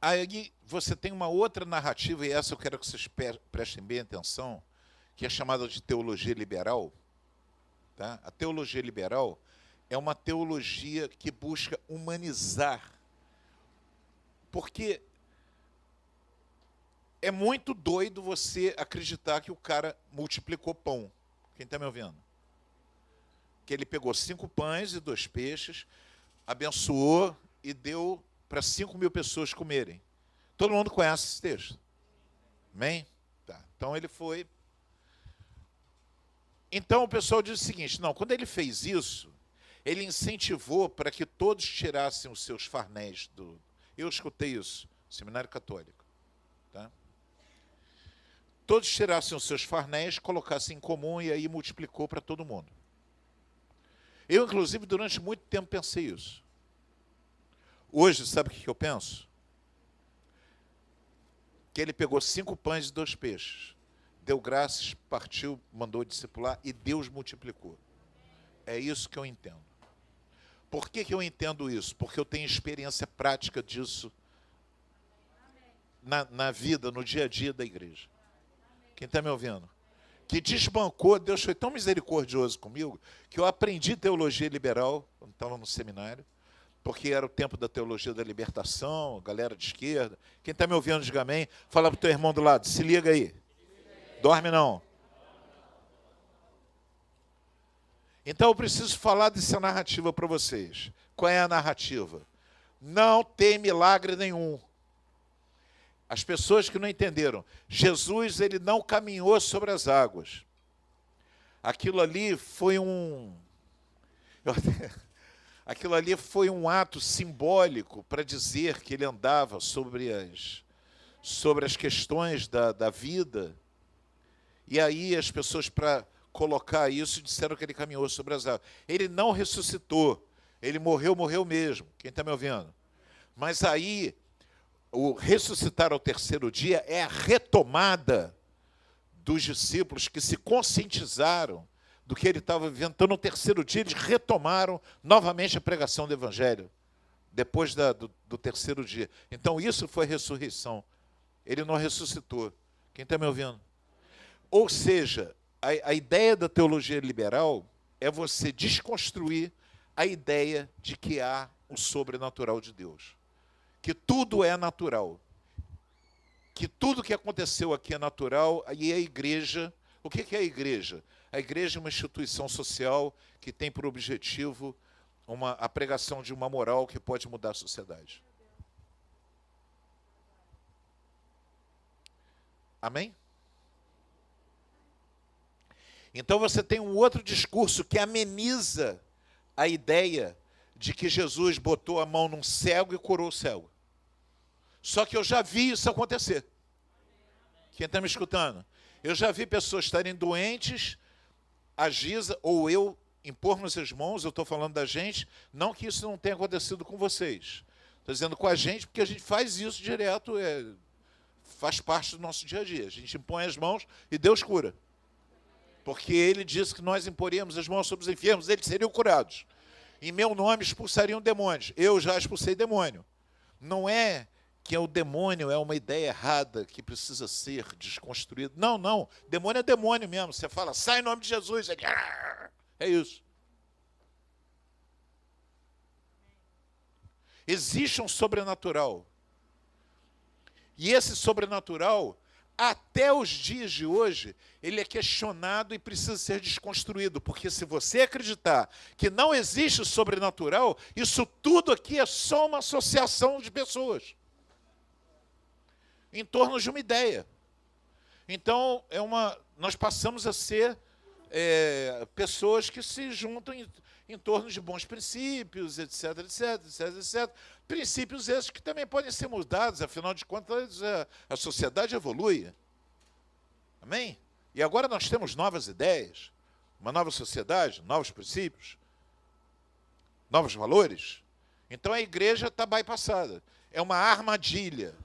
aí você tem uma outra narrativa, e essa eu quero que vocês prestem bem atenção, que é chamada de teologia liberal. Tá? A teologia liberal é uma teologia que busca humanizar. Porque é muito doido você acreditar que o cara multiplicou pão. Quem está me ouvindo? Que ele pegou 5 pães e 2 peixes, abençoou e deu para 5.000 pessoas comerem. Todo mundo conhece esse texto? Amém? Tá. Então ele foi... Então o pessoal diz o seguinte, não, quando ele fez isso, ele incentivou para que todos tirassem os seus farnéis do... Eu escutei isso, Seminário Católico. Tá? Todos tirassem os seus farnéis, colocassem em comum e aí multiplicou para todo mundo. Eu, inclusive, durante muito tempo pensei isso. Hoje, sabe o que eu penso? Que ele pegou 5 pães e 2 peixes. Deu graças, partiu, mandou discipular e Deus multiplicou. É isso que eu entendo. Por que eu entendo isso? Porque eu tenho experiência prática disso na vida, no dia a dia da igreja. Quem está me ouvindo? Que desbancou, Deus foi tão misericordioso comigo, que eu aprendi teologia liberal, quando estava no seminário, porque era o tempo da teologia da libertação, galera de esquerda. Quem está me ouvindo, diga amém. Fala para o teu irmão do lado, se liga aí. Dorme não. Então eu preciso falar dessa narrativa para vocês. Qual é a narrativa? Não tem milagre nenhum. As pessoas que não entenderam, Jesus ele não caminhou sobre as águas. Aquilo ali foi aquilo ali foi um ato simbólico para dizer que ele andava sobre as questões da vida. E aí as pessoas, para colocar isso, disseram que ele caminhou sobre as águas. Ele não ressuscitou. Ele morreu mesmo. Quem está me ouvindo? Mas aí, o ressuscitar ao terceiro dia é a retomada dos discípulos que se conscientizaram do que ele estava vivendo. Então, no terceiro dia, eles retomaram novamente a pregação do Evangelho, depois do terceiro dia. Então, isso foi ressurreição. Ele não ressuscitou. Quem está me ouvindo? Ou seja, a ideia da teologia liberal é você desconstruir a ideia de que há o sobrenatural de Deus. Que tudo é natural. Que tudo que aconteceu aqui é natural, e a igreja... O que é a igreja? A igreja é uma instituição social que tem por objetivo a pregação de uma moral que pode mudar a sociedade. Amém? Então você tem um outro discurso que ameniza a ideia de que Jesus botou a mão num cego e curou o cego. Só que eu já vi isso acontecer. Quem está me escutando? Eu já vi pessoas estarem doentes, a Giza ou eu impormos as mãos, eu estou falando da gente, não que isso não tenha acontecido com vocês. Estou dizendo com a gente, porque a gente faz isso direto, faz parte do nosso dia a dia. A gente impõe as mãos e Deus cura. Porque ele disse que nós imporíamos as mãos sobre os enfermos, eles seriam curados. Em meu nome expulsariam demônios. Eu já expulsei demônio. Não é que o demônio é uma ideia errada que precisa ser desconstruída. Não, não. Demônio é demônio mesmo. Você fala, sai em nome de Jesus. Ele... É isso. Existe um sobrenatural. E esse sobrenatural, até os dias de hoje, ele é questionado e precisa ser desconstruído. Porque se você acreditar que não existe o sobrenatural, isso tudo aqui é só uma associação de pessoas em torno de uma ideia. Então, nós passamos a ser pessoas que se juntam em torno de bons princípios, etc, etc, etc, etc. Princípios esses que também podem ser mudados, afinal de contas, a sociedade evolui. Amém? E agora nós temos novas ideias, uma nova sociedade, novos princípios, novos valores. Então a igreja está bypassada. É uma armadilha.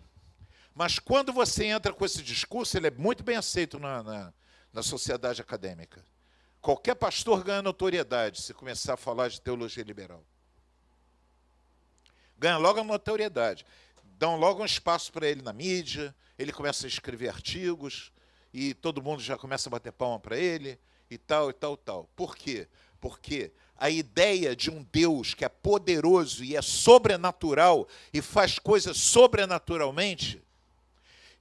Mas quando você entra com esse discurso, ele é muito bem aceito na sociedade acadêmica. Qualquer pastor ganha notoriedade se começar a falar de teologia liberal. Ganha logo a notoriedade. Dão logo um espaço para ele na mídia, ele começa a escrever artigos, e todo mundo já começa a bater palma para ele, e tal, e tal, e tal. Por quê? Porque a ideia de um Deus que é poderoso e é sobrenatural, e faz coisas sobrenaturalmente,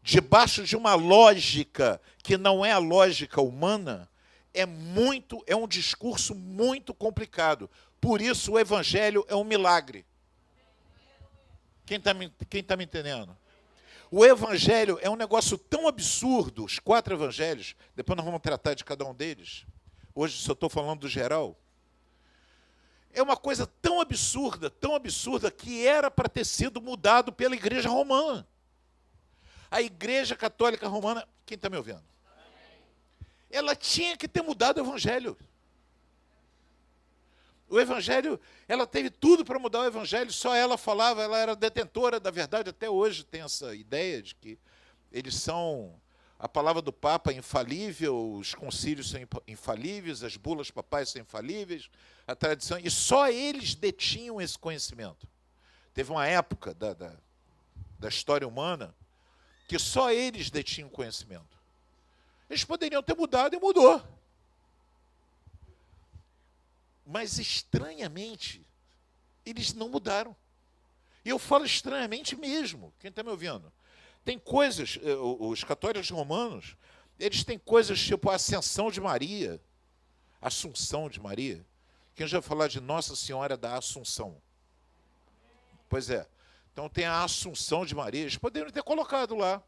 debaixo de uma lógica que não é a lógica humana, é um discurso muito complicado. Por isso o evangelho é um milagre. Quem está me entendendo? O evangelho é um negócio tão absurdo, os 4 evangelhos, depois nós vamos tratar de cada um deles. Hoje só estou falando do geral. É uma coisa tão absurda, que era para ter sido mudado pela Igreja Romana. A Igreja Católica Romana, quem está me ouvindo? Ela tinha que ter mudado o evangelho. O evangelho, ela teve tudo para mudar o evangelho, só ela falava, ela era detentora da verdade. Até hoje tem essa ideia de que eles são, a palavra do Papa é infalível, os concílios são infalíveis, as bulas papais são infalíveis, a tradição, e só eles detinham esse conhecimento. Teve uma época da história humana que só eles detinham conhecimento. Eles poderiam ter mudado e mudou. Mas, estranhamente, eles não mudaram. E eu falo estranhamente mesmo. Quem está me ouvindo? Tem coisas, os católicos romanos, eles têm coisas tipo a Ascensão de Maria, Assunção de Maria. Quem já falar de Nossa Senhora da Assunção? Pois é. Então tem a Assunção de Maria. Eles poderiam ter colocado lá.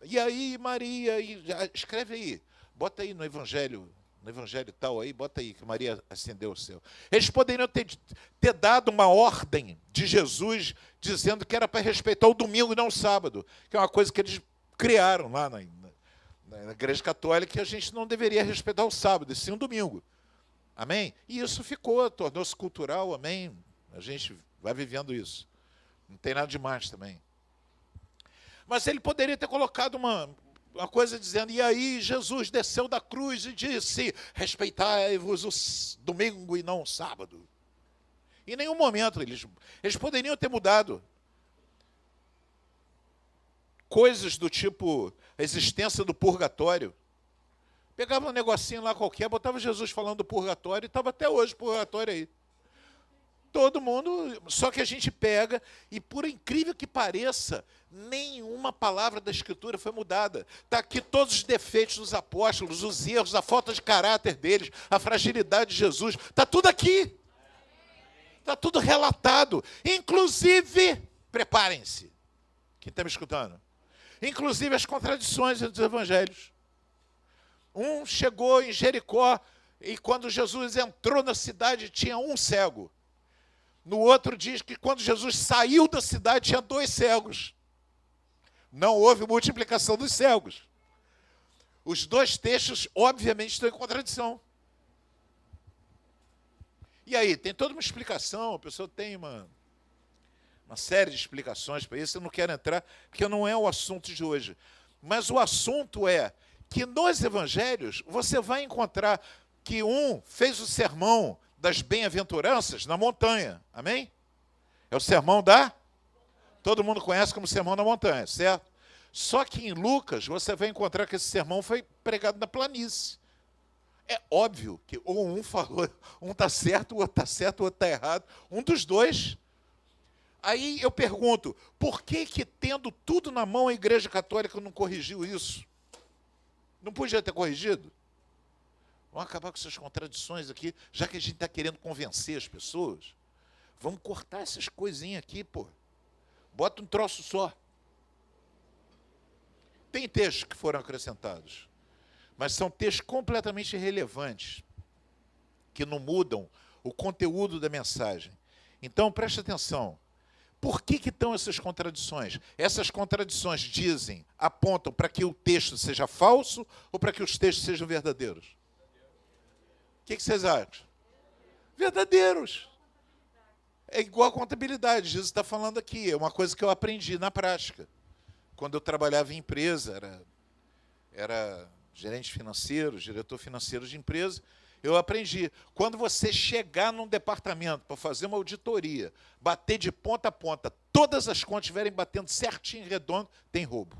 E aí, Maria, escreve aí, bota aí no Evangelho tal aí, bota aí, que Maria ascendeu ao céu. Eles poderiam ter dado uma ordem de Jesus, dizendo que era para respeitar o domingo e não o sábado, que é uma coisa que eles criaram lá na Igreja Católica, que a gente não deveria respeitar o sábado, e sim o domingo. Amém? E isso ficou, tornou-se cultural, amém? A gente vai vivendo isso. Não tem nada demais também. Mas ele poderia ter colocado uma coisa dizendo, e aí Jesus desceu da cruz e disse, respeitai-vos o domingo e não o sábado. Em nenhum momento eles poderiam ter mudado. Coisas do tipo a existência do purgatório. Pegava um negocinho lá qualquer, botava Jesus falando do purgatório e estava até hoje o purgatório aí. Todo mundo, só que a gente pega, e por incrível que pareça, nenhuma palavra da Escritura foi mudada. Está aqui todos os defeitos dos apóstolos, os erros, a falta de caráter deles, a fragilidade de Jesus. Está tudo aqui. Está tudo relatado. Inclusive, preparem-se. Quem está me escutando? Inclusive as contradições entre os evangelhos. Um chegou em Jericó, e quando Jesus entrou na cidade, tinha um cego. No outro diz que quando Jesus saiu da cidade, tinha 2 cegos. Não houve multiplicação dos cegos. Os 2 textos, obviamente, estão em contradição. E aí, tem toda uma explicação, a pessoa tem uma série de explicações para isso, eu não quero entrar, porque não é o assunto de hoje. Mas o assunto é que nos evangelhos, você vai encontrar que um fez o sermão das bem-aventuranças na montanha, amém? É o sermão todo mundo conhece como sermão da montanha, certo? Só que em Lucas, você vai encontrar que esse sermão foi pregado na planície. É óbvio que ou um falou, um está certo, o outro está certo, o outro está errado, um dos dois. Aí eu pergunto, por que tendo tudo na mão a Igreja Católica não corrigiu isso? Não podia ter corrigido? Vamos acabar com essas contradições aqui, já que a gente está querendo convencer as pessoas. Vamos cortar essas coisinhas aqui, pô. Bota um troço só. Tem textos que foram acrescentados, mas são textos completamente irrelevantes, que não mudam o conteúdo da mensagem. Então, preste atenção. Por que estão essas contradições? Essas contradições apontam para que o texto seja falso ou para que os textos sejam verdadeiros? O que vocês acham? Verdadeiros. É igual a contabilidade, Jesus está falando aqui. É uma coisa que eu aprendi na prática. Quando eu trabalhava em empresa, era gerente financeiro, diretor financeiro de empresa, eu aprendi. Quando você chegar num departamento para fazer uma auditoria, bater de ponta a ponta, todas as contas estiverem batendo certinho, redondo, tem roubo.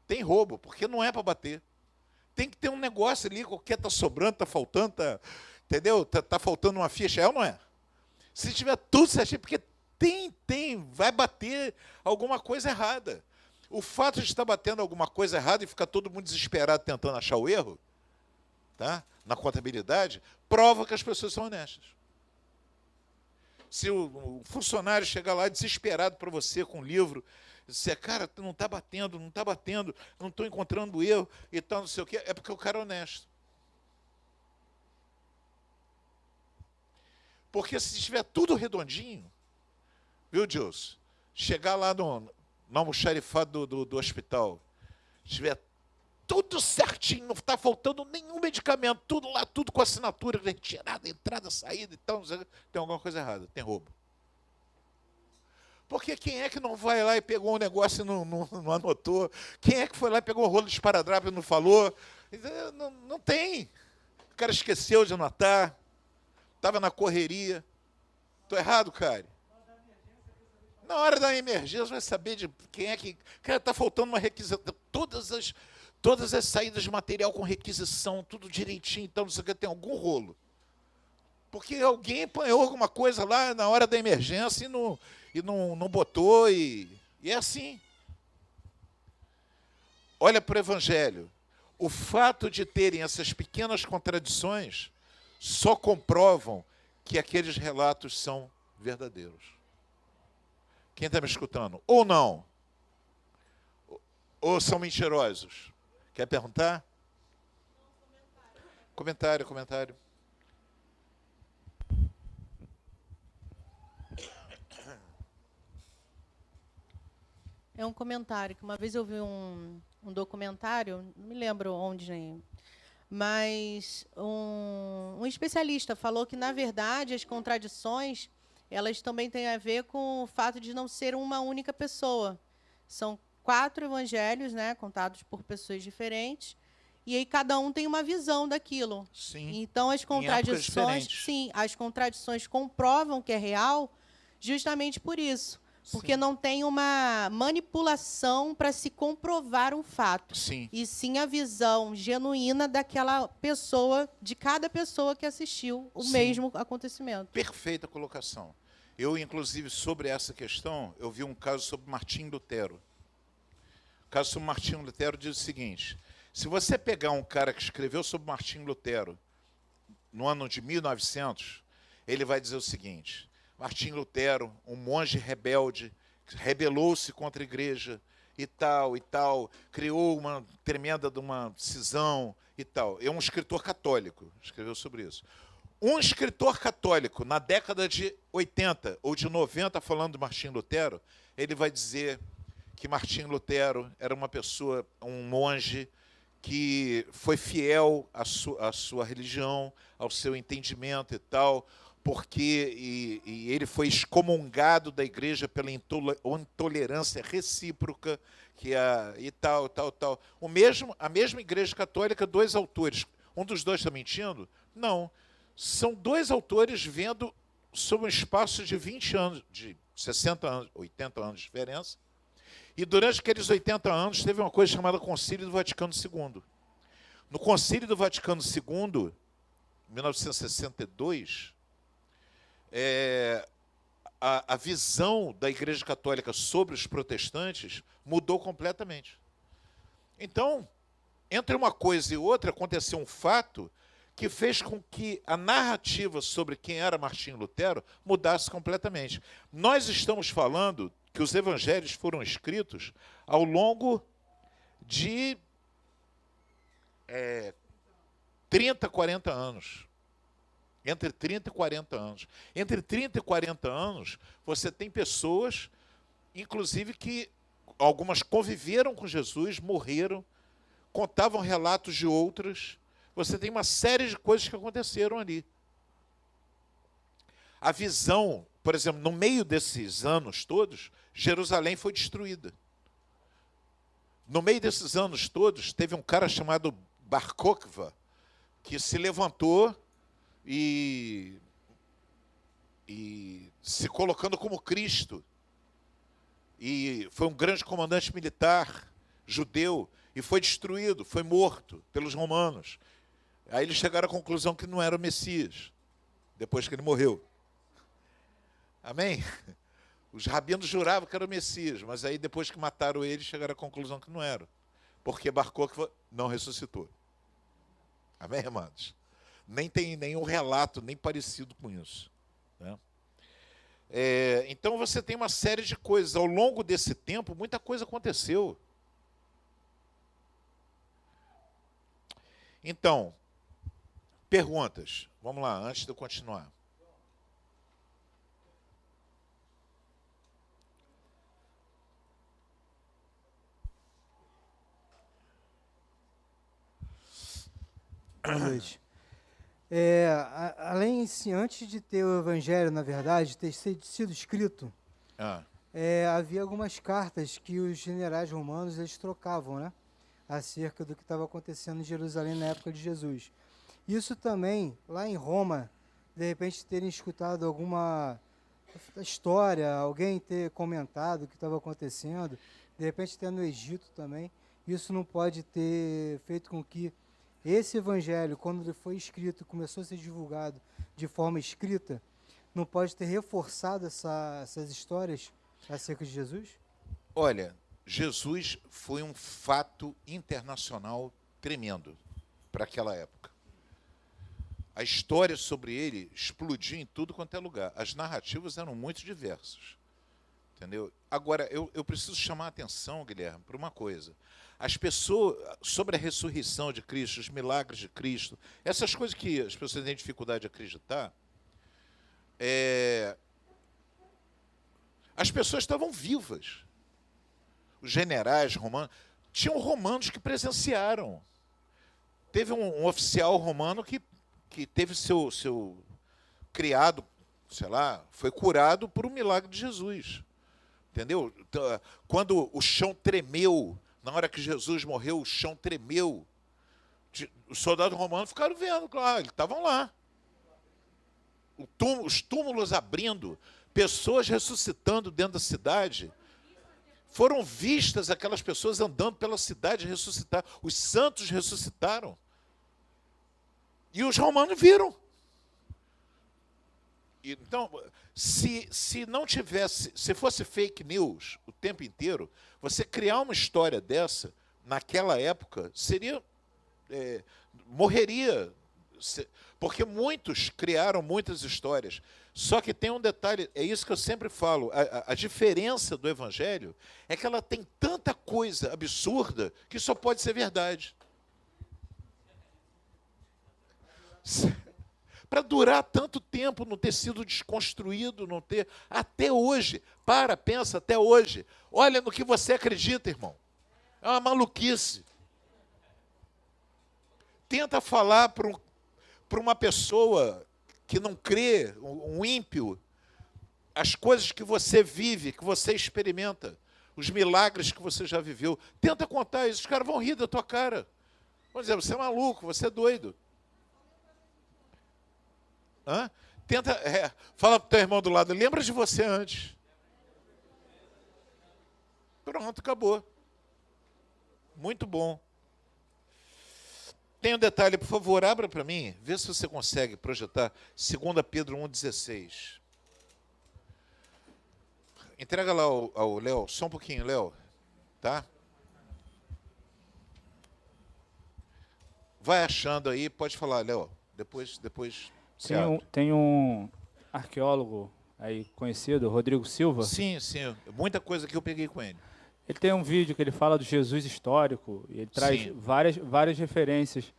Tem roubo, porque não é para bater. Tem que ter um negócio ali, qualquer está sobrando, está faltando, entendeu? Tá faltando uma ficha, é ou não é? Se tiver tudo certinho, porque vai bater alguma coisa errada. O fato de estar batendo alguma coisa errada e ficar todo mundo desesperado tentando achar o erro, tá? Na contabilidade, prova que as pessoas são honestas. Se o funcionário chegar lá desesperado para você com um livro, dizer, cara, não está batendo, não estou encontrando erro e tal, não sei o quê, é porque o cara é honesto. Porque se estiver tudo redondinho, viu, Deus? Chegar lá no almoxarifado do hospital, estiver tudo certinho, não está faltando nenhum medicamento, tudo lá, tudo com assinatura retirada, entrada, saída e tal, tem alguma coisa errada, tem roubo. Porque quem é que não vai lá e pegou um negócio e não anotou? Quem é que foi lá e pegou um rolo de esparadrapo e não falou? Não tem. O cara esqueceu de anotar, estava na correria. Estou errado, cara? Na hora da emergência, vai saber de quem é que... Cara, está faltando uma requisição. Todas as saídas de material com requisição, tudo direitinho, então não sei o que, tem algum rolo. Porque alguém apanhou alguma coisa lá na hora da emergência e não botou, e é assim. Olha para o Evangelho. O fato de terem essas pequenas contradições só comprovam que aqueles relatos são verdadeiros. Quem está me escutando? Ou não? Ou são mentirosos? Quer perguntar? Comentário. É um comentário, que uma vez eu vi um documentário, não me lembro onde, nem, mas um especialista falou que, na verdade, as contradições, elas também têm a ver com o fato de não ser uma única pessoa. São 4 evangelhos, né, contados por pessoas diferentes, e aí cada um tem uma visão daquilo. Sim. Então, as contradições comprovam que é real justamente por isso. Porque não tem uma manipulação para se comprovar um fato. Sim. E sim a visão genuína daquela pessoa, de cada pessoa que assistiu o mesmo acontecimento. Perfeita colocação. Eu, inclusive, sobre essa questão, eu vi um caso sobre Martim Lutero. O caso sobre Martim Lutero diz o seguinte: se você pegar um cara que escreveu sobre Martim Lutero no ano de 1900, ele vai dizer o seguinte: Martim Lutero, um monge rebelde, rebelou-se contra a igreja e tal, criou uma tremenda de uma cisão e tal. É um escritor católico, escreveu sobre isso. Um escritor católico, na década de 80 ou de 90, falando de Martim Lutero, ele vai dizer que Martim Lutero era uma pessoa, um monge, que foi fiel à sua religião, ao seu entendimento e tal, porque ele foi excomungado da igreja pela intolerância recíproca e tal. A mesma igreja católica, 2 autores. Um dos 2 está mentindo? Não. São 2 autores vendo sobre um espaço de 20 anos, de 60 anos, 80 anos de diferença. E durante aqueles 80 anos teve uma coisa chamada Concílio do Vaticano II. No Concílio do Vaticano II, em 1962, a visão da Igreja Católica sobre os protestantes mudou completamente. Então, entre uma coisa e outra, aconteceu um fato que fez com que a narrativa sobre quem era Martim Lutero mudasse completamente. Nós estamos falando que os evangelhos foram escritos ao longo de 30, 40 anos. Entre 30 e 40 anos. Entre 30 e 40 anos, você tem pessoas, inclusive, que algumas conviveram com Jesus, morreram, contavam relatos de outras. Você tem uma série de coisas que aconteceram ali. A visão, por exemplo, no meio desses anos todos, Jerusalém foi destruída. No meio desses anos todos, teve um cara chamado Bar Kokhba, que se levantou e se colocando como Cristo. E foi um grande comandante militar, judeu, e foi destruído, foi morto pelos romanos. Aí eles chegaram à conclusão que não era o Messias, depois que ele morreu. Amém? Os rabinos juravam que era o Messias, mas aí depois que mataram ele, chegaram à conclusão que não era. Porque Bar Kokhba não ressuscitou. Amém, amados? Nem tem nenhum relato nem parecido com isso, né? Então você tem uma série de coisas. Ao longo desse tempo, muita coisa aconteceu. Então, perguntas. Vamos lá, antes de eu continuar. Boa noite. Além, assim, antes de ter o Evangelho, na verdade, ter sido escrito, havia algumas cartas que os generais romanos eles trocavam, né, acerca do que estava acontecendo em Jerusalém na época de Jesus. Isso também, lá em Roma, de repente terem escutado alguma história, alguém ter comentado o que estava acontecendo, de repente até no Egito também, isso não pode ter feito com que esse evangelho, quando ele foi escrito, começou a ser divulgado de forma escrita, não pode ter reforçado essas histórias acerca de Jesus? Olha, Jesus foi um fato internacional tremendo para aquela época. A história sobre ele explodiu em tudo quanto é lugar. As narrativas eram muito diversas. Entendeu? Agora, eu preciso chamar a atenção, Guilherme, para uma coisa. As pessoas, sobre a ressurreição de Cristo, os milagres de Cristo, essas coisas que as pessoas têm dificuldade de acreditar, as pessoas estavam vivas. Os generais romanos, tinham romanos que presenciaram. Teve um oficial romano que teve seu criado, sei lá, foi curado por um milagre de Jesus. Entendeu? Quando o chão tremeu, na hora que Jesus morreu, o chão tremeu. Os soldados romanos ficaram vendo, claro, eles estavam lá. Os túmulos abrindo, pessoas ressuscitando dentro da cidade. Foram vistas aquelas pessoas andando pela cidade ressuscitar. Os santos ressuscitaram. E os romanos viram. Então, se não tivesse, se fosse fake news o tempo inteiro, você criar uma história dessa, naquela época, seria, morreria, porque muitos criaram muitas histórias. Só que tem um detalhe, é isso que eu sempre falo, a diferença do Evangelho é que ela tem tanta coisa absurda que só pode ser verdade. Para durar tanto tempo, não ter sido desconstruído, não ter... Até hoje, pensa, até hoje. Olha no que você acredita, irmão. É uma maluquice. Tenta falar para uma pessoa que não crê, um ímpio, as coisas que você vive, que você experimenta, os milagres que você já viveu. Tenta contar isso, os caras vão rir da tua cara. Vão dizer, você é maluco, você é doido. Tenta, fala para o teu irmão do lado, lembra de você antes. Pronto, acabou. Muito bom. Tem um detalhe, por favor, abra para mim, vê se você consegue projetar 2 Pedro 1,16. Entrega lá ao Léo, só um pouquinho, Léo, tá? Vai achando aí, pode falar, Léo, depois Tem um arqueólogo aí conhecido, Rodrigo Silva. Sim, sim. Muita coisa que eu peguei com ele. Ele tem um vídeo que ele fala do Jesus histórico, e ele traz várias referências,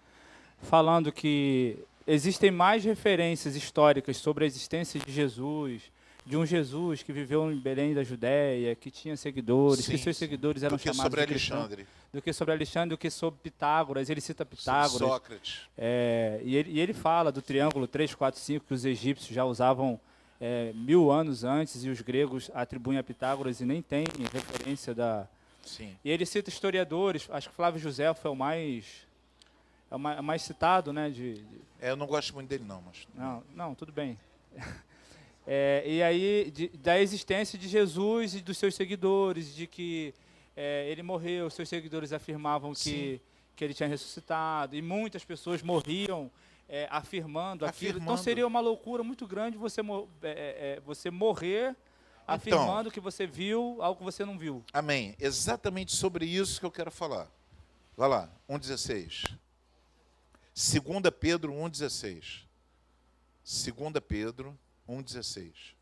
falando que existem mais referências históricas sobre a existência de um Jesus que viveu em Belém da Judéia, que tinha seguidores, que seus seguidores eram chamados sobre Alexandre. Do que sobre Alexandre, do que sobre Pitágoras. Ele cita Pitágoras. Sobre Sócrates. E ele fala do triângulo 3, 4, 5, que os egípcios já usavam 1000 anos antes, e os gregos atribuem a Pitágoras e nem tem referência da... Sim. E ele cita historiadores, acho que Flávio José é o mais citado, né? Eu não gosto muito dele, não. Mas... Não, tudo bem. E aí, da existência de Jesus e dos seus seguidores, de que ele morreu, seus seguidores afirmavam que ele tinha ressuscitado, e muitas pessoas morriam afirmando aquilo. Então seria uma loucura muito grande você morrer afirmando que você viu algo que você não viu. Amém. Exatamente sobre isso que eu quero falar. Vai lá, 1,16. 2 Pedro 1,16. 2 Pedro 1,16.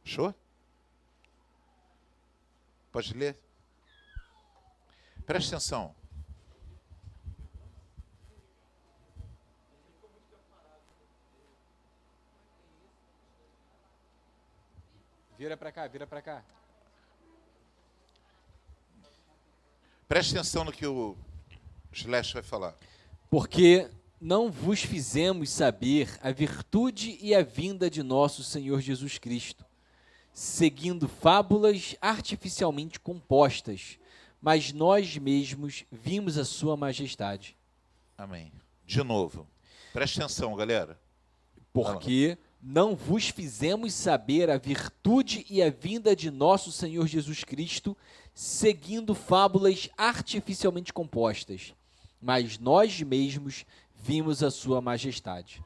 Achou? Pode ler? Preste atenção. Vira para cá. Preste atenção no que o Slash vai falar. Porque não vos fizemos saber a virtude e a vinda de nosso Senhor Jesus Cristo, seguindo fábulas artificialmente compostas, mas nós mesmos vimos a sua majestade. Amém. De novo. Preste atenção, galera. Porque não vos fizemos saber a virtude e a vinda de nosso Senhor Jesus Cristo, seguindo fábulas artificialmente compostas, mas nós mesmos vimos a sua majestade.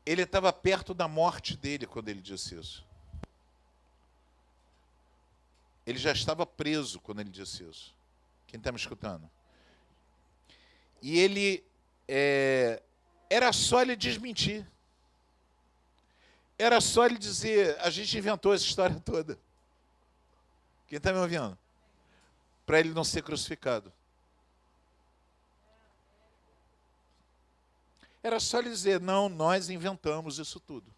Ele estava perto da morte dele quando ele disse isso. Ele já estava preso quando ele disse isso. Quem está me escutando? E ele... era só ele desmentir. Era só ele dizer, a gente inventou essa história toda. Quem está me ouvindo? Para ele não ser crucificado. Era só ele dizer, não, nós inventamos isso tudo.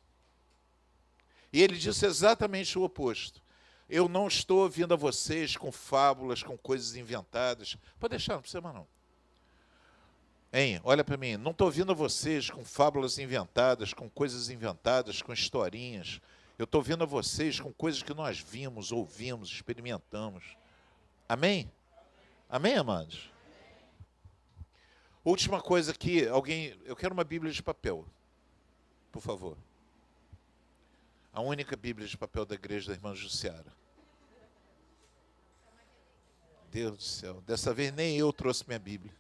E ele disse exatamente o oposto. Eu não estou vindo a vocês com fábulas, com coisas inventadas. Pode deixar, não precisa mais não. Hein, olha para mim, não estou vindo a vocês com fábulas inventadas, com coisas inventadas, com historinhas. Eu estou vindo a vocês com coisas que nós vimos, ouvimos, experimentamos. Amém? Amém, amados? Última coisa aqui, eu quero uma Bíblia de papel, por favor. A única Bíblia de papel da igreja da irmã Jussiara. Deus do céu, dessa vez nem eu trouxe minha Bíblia.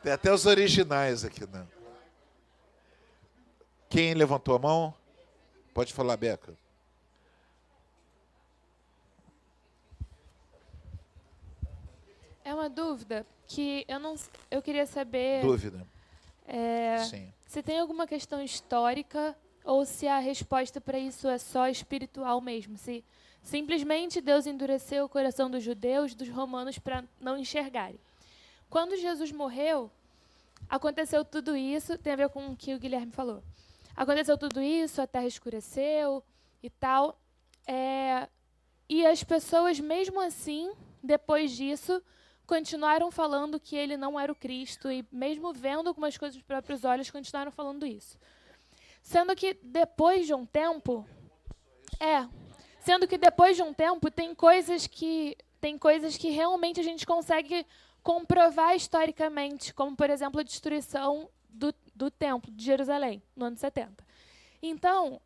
Tem até os originais aqui, né? Quem levantou a mão? Pode falar, Beca. É uma dúvida que eu queria saber. Dúvida. Sim. Se tem alguma questão histórica ou se a resposta para isso é só espiritual mesmo. Se simplesmente Deus endureceu o coração dos judeus, dos romanos, para não enxergarem. Quando Jesus morreu, aconteceu tudo isso, tem a ver com o que o Guilherme falou. Aconteceu tudo isso, a terra escureceu e tal. E as pessoas, mesmo assim, depois disso, continuaram falando que ele não era o Cristo, e mesmo vendo algumas coisas dos próprios olhos, continuaram falando isso. Sendo que depois de um tempo... tem coisas que realmente a gente consegue comprovar historicamente, como, por exemplo, a destruição do Templo de Jerusalém, no ano 70. Então,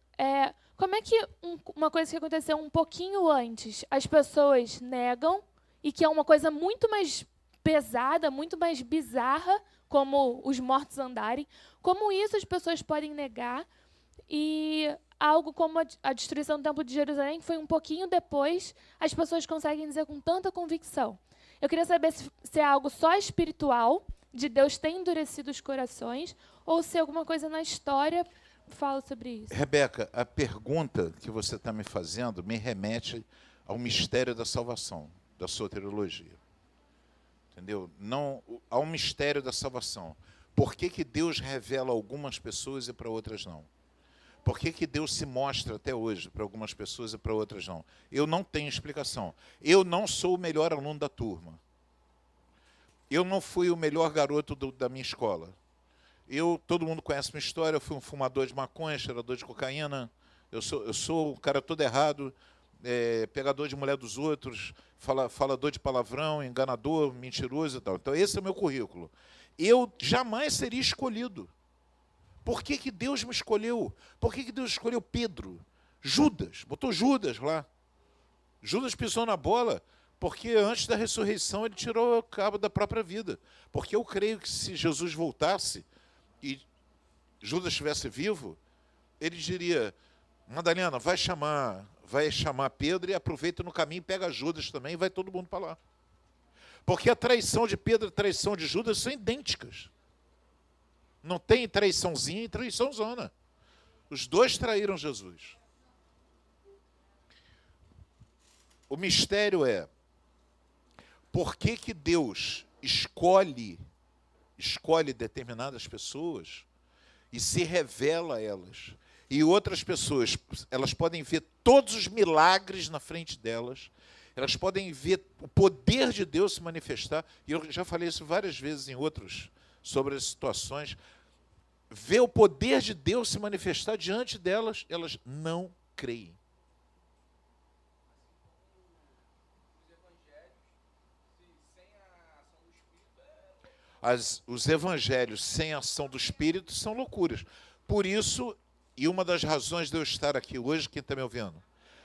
como é que uma coisa que aconteceu um pouquinho antes, as pessoas negam, e que é uma coisa muito mais pesada, muito mais bizarra, como os mortos andarem, como isso as pessoas podem negar, e algo como a destruição do Templo de Jerusalém, que foi um pouquinho depois, as pessoas conseguem dizer com tanta convicção. Eu queria saber se é algo só espiritual, de Deus ter endurecido os corações, ou se alguma coisa na história fala sobre isso. Rebeca, a pergunta que você está me fazendo me remete ao mistério da salvação, da soteriologia. Entendeu? Não ao mistério da salvação. Por que que Deus revela algumas pessoas e para outras não? Por que que Deus se mostra até hoje para algumas pessoas e para outras não? Eu não tenho explicação. Eu não sou o melhor aluno da turma. Eu não fui o melhor garoto da minha escola. Todo mundo conhece minha história, eu fui um fumador de maconha, cheirador de cocaína, eu sou um cara todo errado, pegador de mulher dos outros, falador de palavrão, enganador, mentiroso e tal. Então esse é o meu currículo. Eu jamais seria escolhido. Por que que Deus me escolheu? Por que que Deus escolheu Pedro? Judas, botou Judas lá. Judas pisou na bola, porque antes da ressurreição ele tirou o cabo da própria vida. Porque eu creio que se Jesus voltasse e Judas estivesse vivo, ele diria, Madalena, vai chamar Pedro e aproveita no caminho, pega Judas também e vai todo mundo para lá. Porque a traição de Pedro e a traição de Judas são idênticas. Não tem traiçãozinha e traiçãozona. Os dois traíram Jesus. O mistério é, por que que Deus escolhe determinadas pessoas e se revela a elas? E outras pessoas, elas podem ver todos os milagres na frente delas, elas podem ver o poder de Deus se manifestar, e eu já falei isso várias vezes em outros, sobre as situações, ver o poder de Deus se manifestar diante delas, elas não creem. Os evangelhos sem a ação do Espírito são loucuras. Por isso, e uma das razões de eu estar aqui hoje, quem está me ouvindo,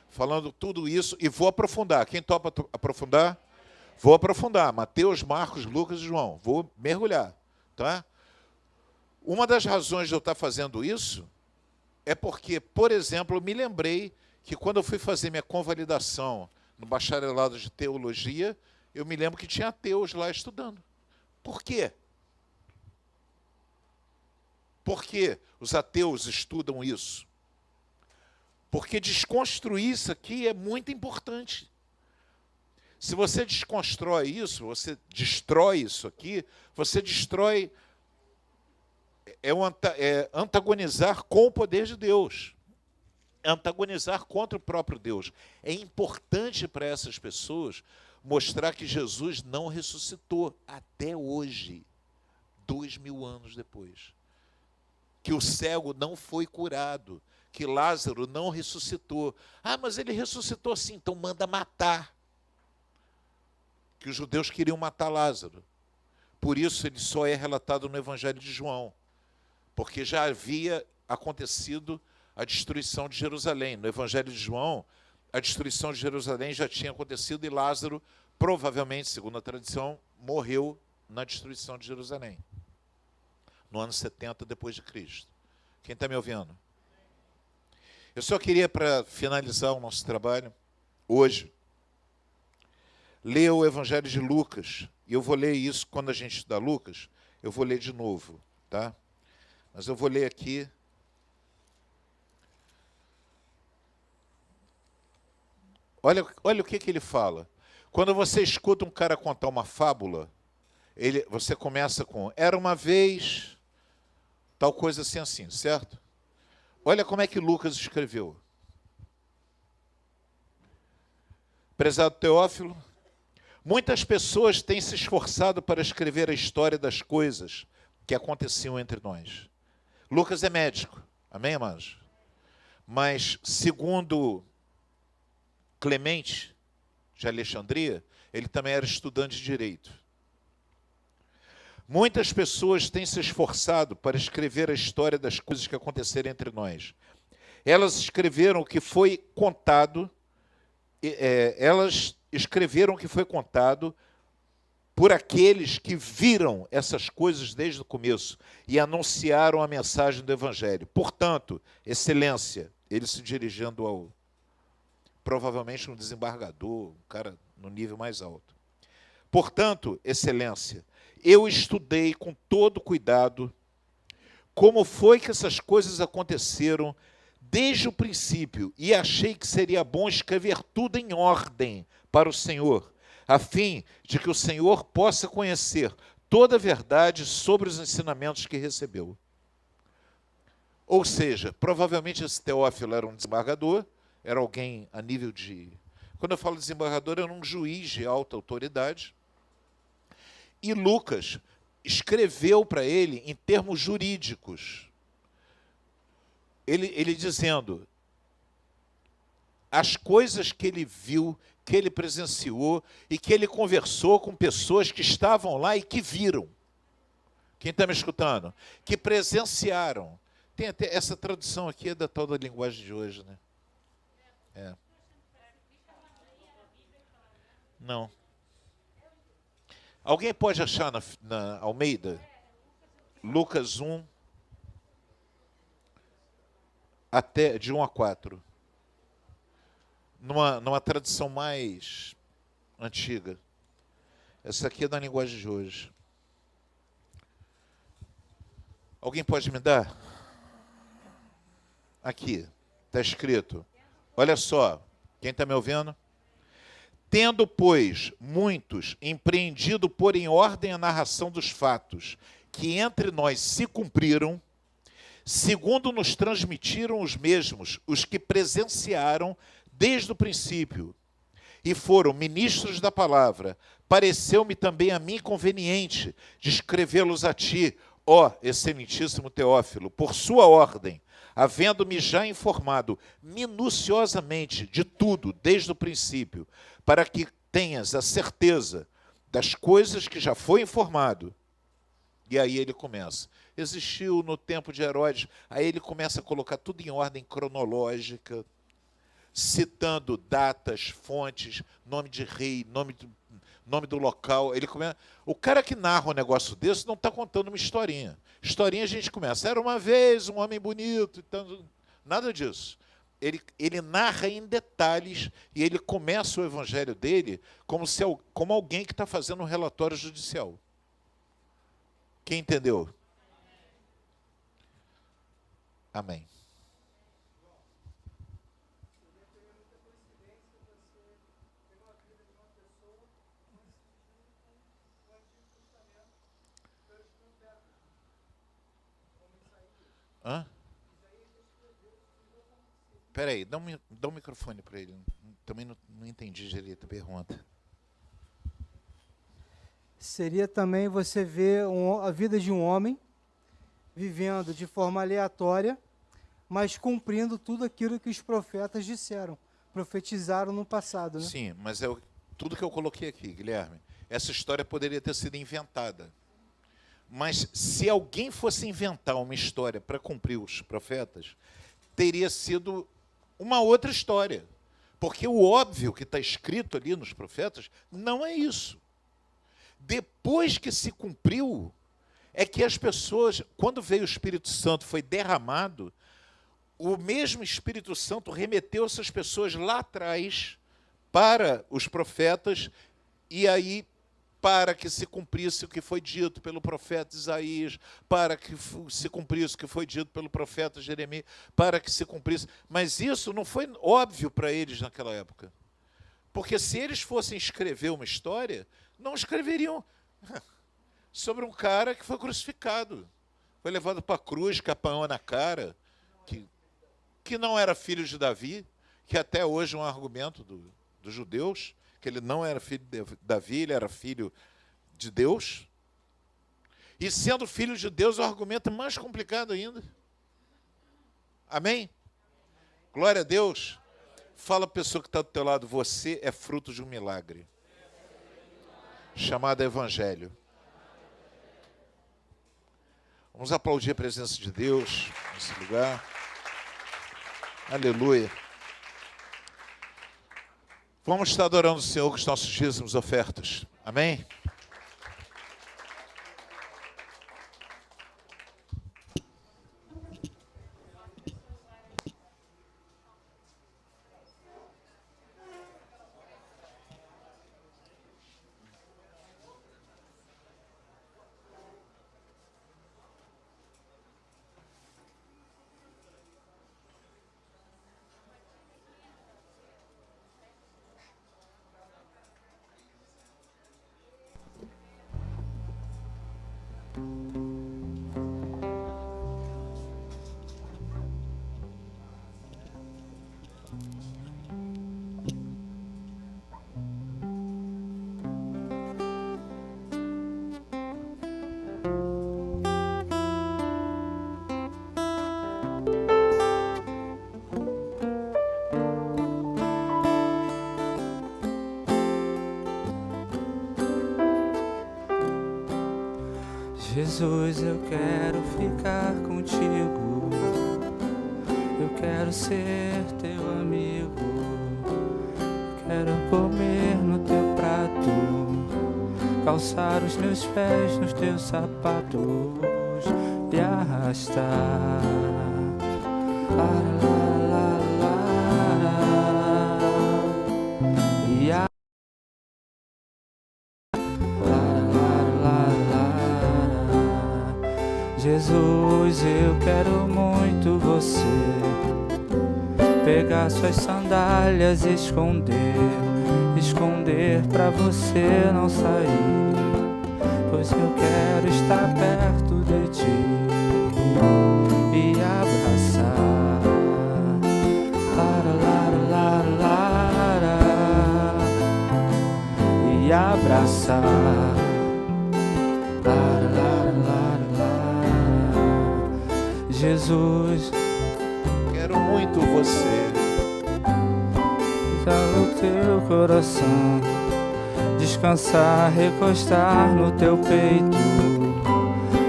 falando tudo isso, e vou aprofundar. Quem topa aprofundar? Vou aprofundar. Mateus, Marcos, Lucas e João. Vou mergulhar. Tá? Uma das razões de eu estar fazendo isso é porque, por exemplo, eu me lembrei que quando eu fui fazer minha convalidação no bacharelado de teologia, eu me lembro que tinha ateus lá estudando. Por quê? Por que os ateus estudam isso? Porque desconstruir isso aqui é muito importante. Se você desconstrói isso, você destrói isso aqui, você destrói, antagonizar com o poder de Deus. Antagonizar contra o próprio Deus. É importante para essas pessoas mostrar que Jesus não ressuscitou até hoje, 2000 anos depois. Que o cego não foi curado, que Lázaro não ressuscitou. Ah, mas ele ressuscitou sim, então manda matar. Que os judeus queriam matar Lázaro. Por isso ele só é relatado no Evangelho de João, porque já havia acontecido a destruição de Jerusalém. No Evangelho de João, a destruição de Jerusalém já tinha acontecido e Lázaro, provavelmente, segundo a tradição, morreu na destruição de Jerusalém, no ano 70 depois de Cristo. Quem está me ouvindo? Eu só queria, para finalizar o nosso trabalho, hoje, ler o Evangelho de Lucas. E eu vou ler isso, quando a gente estudar Lucas, eu vou ler de novo, tá? Mas eu vou ler aqui. Olha o que ele fala. Quando você escuta um cara contar uma fábula, você começa com, era uma vez, tal coisa assim, certo? Olha como é que Lucas escreveu. Prezado Teófilo, muitas pessoas têm se esforçado para escrever a história das coisas que aconteciam entre nós. Lucas é médico, amém, amados? Mas, segundo Clemente de Alexandria, ele também era estudante de direito. Muitas pessoas têm se esforçado para escrever a história das coisas que aconteceram entre nós. Elas escreveram o que foi contado, por aqueles que viram essas coisas desde o começo e anunciaram a mensagem do Evangelho. Portanto, excelência, ele se dirigindo ao, provavelmente um desembargador, um cara no nível mais alto. Portanto, excelência, eu estudei com todo cuidado como foi que essas coisas aconteceram desde o princípio e achei que seria bom escrever tudo em ordem para o Senhor, a fim de que o Senhor possa conhecer toda a verdade sobre os ensinamentos que recebeu. Ou seja, provavelmente esse Teófilo era um desembargador, era alguém a nível de... Quando eu falo desembargador, era um juiz de alta autoridade. E Lucas escreveu para ele em termos jurídicos. Ele dizendo as coisas que ele viu, que ele presenciou e que ele conversou com pessoas que estavam lá e que viram. Quem está me escutando? Que presenciaram. Tem até essa tradução aqui, é da tal da linguagem de hoje, né? É. Não. Alguém pode achar na Almeida? Lucas 1, até, de 1 a 4. Numa tradição mais antiga. Essa aqui é da linguagem de hoje. Alguém pode me dar? Aqui, está escrito. Olha só, quem está me ouvindo? Tendo, pois, muitos empreendido pôr em ordem a narração dos fatos que entre nós se cumpriram, segundo nos transmitiram os mesmos, os que presenciaram desde o princípio, e foram ministros da palavra, pareceu-me também a mim conveniente de escrevê-los a ti, ó excelentíssimo Teófilo, por sua ordem, havendo-me já informado minuciosamente de tudo desde o princípio, para que tenhas a certeza das coisas que já foi informado. E aí ele começa. Existiu no tempo de Herodes, aí ele começa a colocar tudo em ordem cronológica, citando datas, fontes, nome de rei, nome do local. Ele começa. O cara que narra um negócio desse não está contando uma historinha. Historinha a gente começa. Era uma vez um homem bonito. Então, nada disso. Ele narra em detalhes e ele começa o evangelho dele como alguém que está fazendo um relatório judicial. Quem entendeu? Amém. Hã? Espera aí, dá um microfone para ele. Também não entendi direito a pergunta. Seria também você ver a vida de um homem vivendo de forma aleatória, mas cumprindo tudo aquilo que os profetas disseram, profetizaram no passado, né? Sim, mas tudo que eu coloquei aqui, Guilherme, essa história poderia ter sido inventada. Mas se alguém fosse inventar uma história para cumprir os profetas, teria sido uma outra história. Porque o óbvio que está escrito ali nos profetas não é isso. Depois que se cumpriu, é que as pessoas, quando veio o Espírito Santo, foi derramado, o mesmo Espírito Santo remeteu essas pessoas lá atrás para os profetas, e aí para que se cumprisse o que foi dito pelo profeta Isaías, para que se cumprisse o que foi dito pelo profeta Jeremias, para que se cumprisse. Mas isso não foi óbvio para eles naquela época. Porque se eles fossem escrever uma história, não escreveriam sobre um cara que foi crucificado, foi levado para a cruz, que apanhou na cara, que não era filho de Davi, que até hoje é um argumento dos judeus, que ele não era filho de Davi, ele era filho de Deus. E sendo filho de Deus, o argumento é mais complicado ainda. Amém? Glória a Deus. Fala a pessoa que está do teu lado, você é fruto de um milagre. Chamado Evangelho. Vamos aplaudir a presença de Deus nesse lugar. Aleluia. Vamos estar adorando o Senhor com os nossos dízimos e ofertas. Amém? Jesus, eu quero ficar contigo. Eu quero ser teu amigo. Eu quero comer no teu prato, calçar os meus pés nos teus sapatos e arrastar. Jesus, eu quero muito você. Pegar suas sandálias e esconder pra você não sair, pois eu quero estar perto de ti e abraçar. E abraçar. Jesus, quero muito você. Está no teu coração, descansar, recostar no teu peito,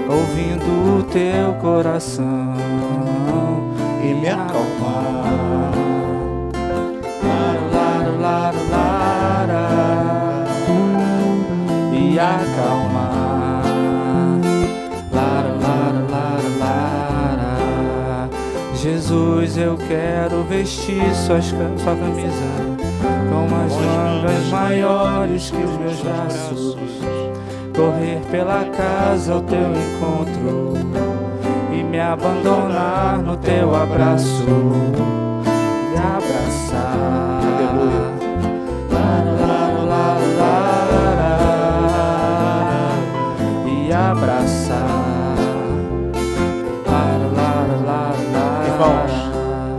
ouvindo o teu coração E me acalmar. E acalmar. Jesus, eu quero vestir sua camisa com umas mangas maiores que os meus braços, correr pela casa ao teu encontro e me abandonar no teu abraço e abraçar. E abraçar. Irmãos,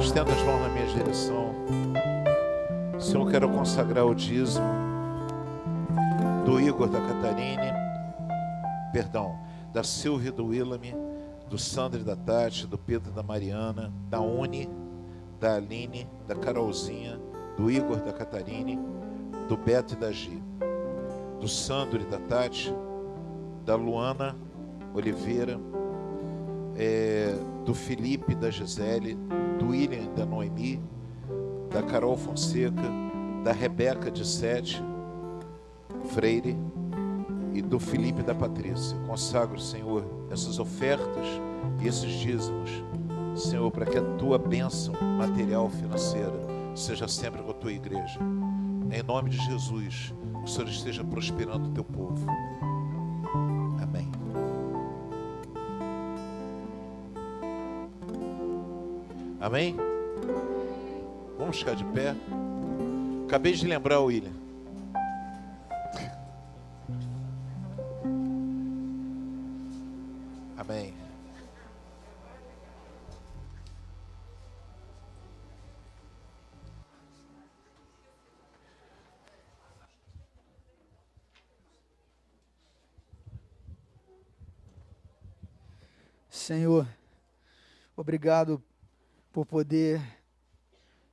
estenda as mãos na minha direção. Senhor, eu quero consagrar o dízimo do Igor, da Catarine, da Silvia, do Willame, do Sandro e da Tati, do Pedro e da Mariana, da Uni, da Aline, da Carolzinha, do Igor, da Catarine, do Beto e da Gi, do Sandro e da Tati, da Luana Oliveira, do Felipe, da Gisele, do William, da Noemi, da Carol Fonseca, da Rebeca de Sete Freire e do Felipe e da Patrícia. Consagro, Senhor, essas ofertas e esses dízimos, Senhor, para que a tua bênção material, financeira, seja sempre com a tua igreja. Em nome de Jesus, o Senhor esteja prosperando o teu povo. Amém. Amém? Vamos ficar de pé. Acabei de lembrar, William. Amém. Senhor, obrigado por poder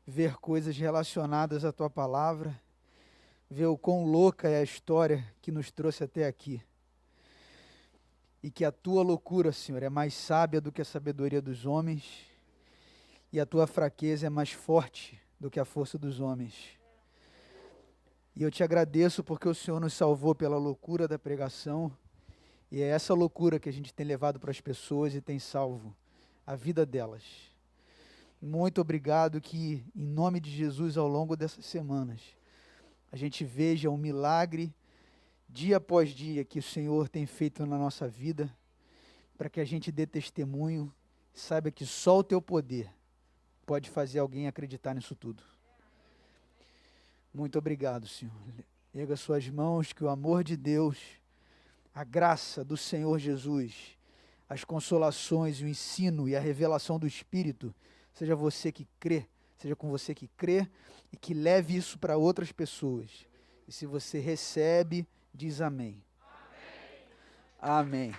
ver coisas relacionadas à tua palavra, ver o quão louca é a história que nos trouxe até aqui. E que a tua loucura, Senhor, é mais sábia do que a sabedoria dos homens, e a tua fraqueza é mais forte do que a força dos homens. E eu te agradeço porque o Senhor nos salvou pela loucura da pregação, e é essa loucura que a gente tem levado para as pessoas e tem salvo a vida delas. Muito obrigado que, em nome de Jesus, ao longo dessas semanas, a gente veja um milagre, dia após dia, que o Senhor tem feito na nossa vida, para que a gente dê testemunho, saiba que só o teu poder pode fazer alguém acreditar nisso tudo. Muito obrigado, Senhor. Erga suas mãos, que o amor de Deus, a graça do Senhor Jesus, as consolações, o ensino e a revelação do Espírito, seja você que crê, seja com você que crê e que leve isso para outras pessoas. E se você recebe, diz amém. Amém. Amém.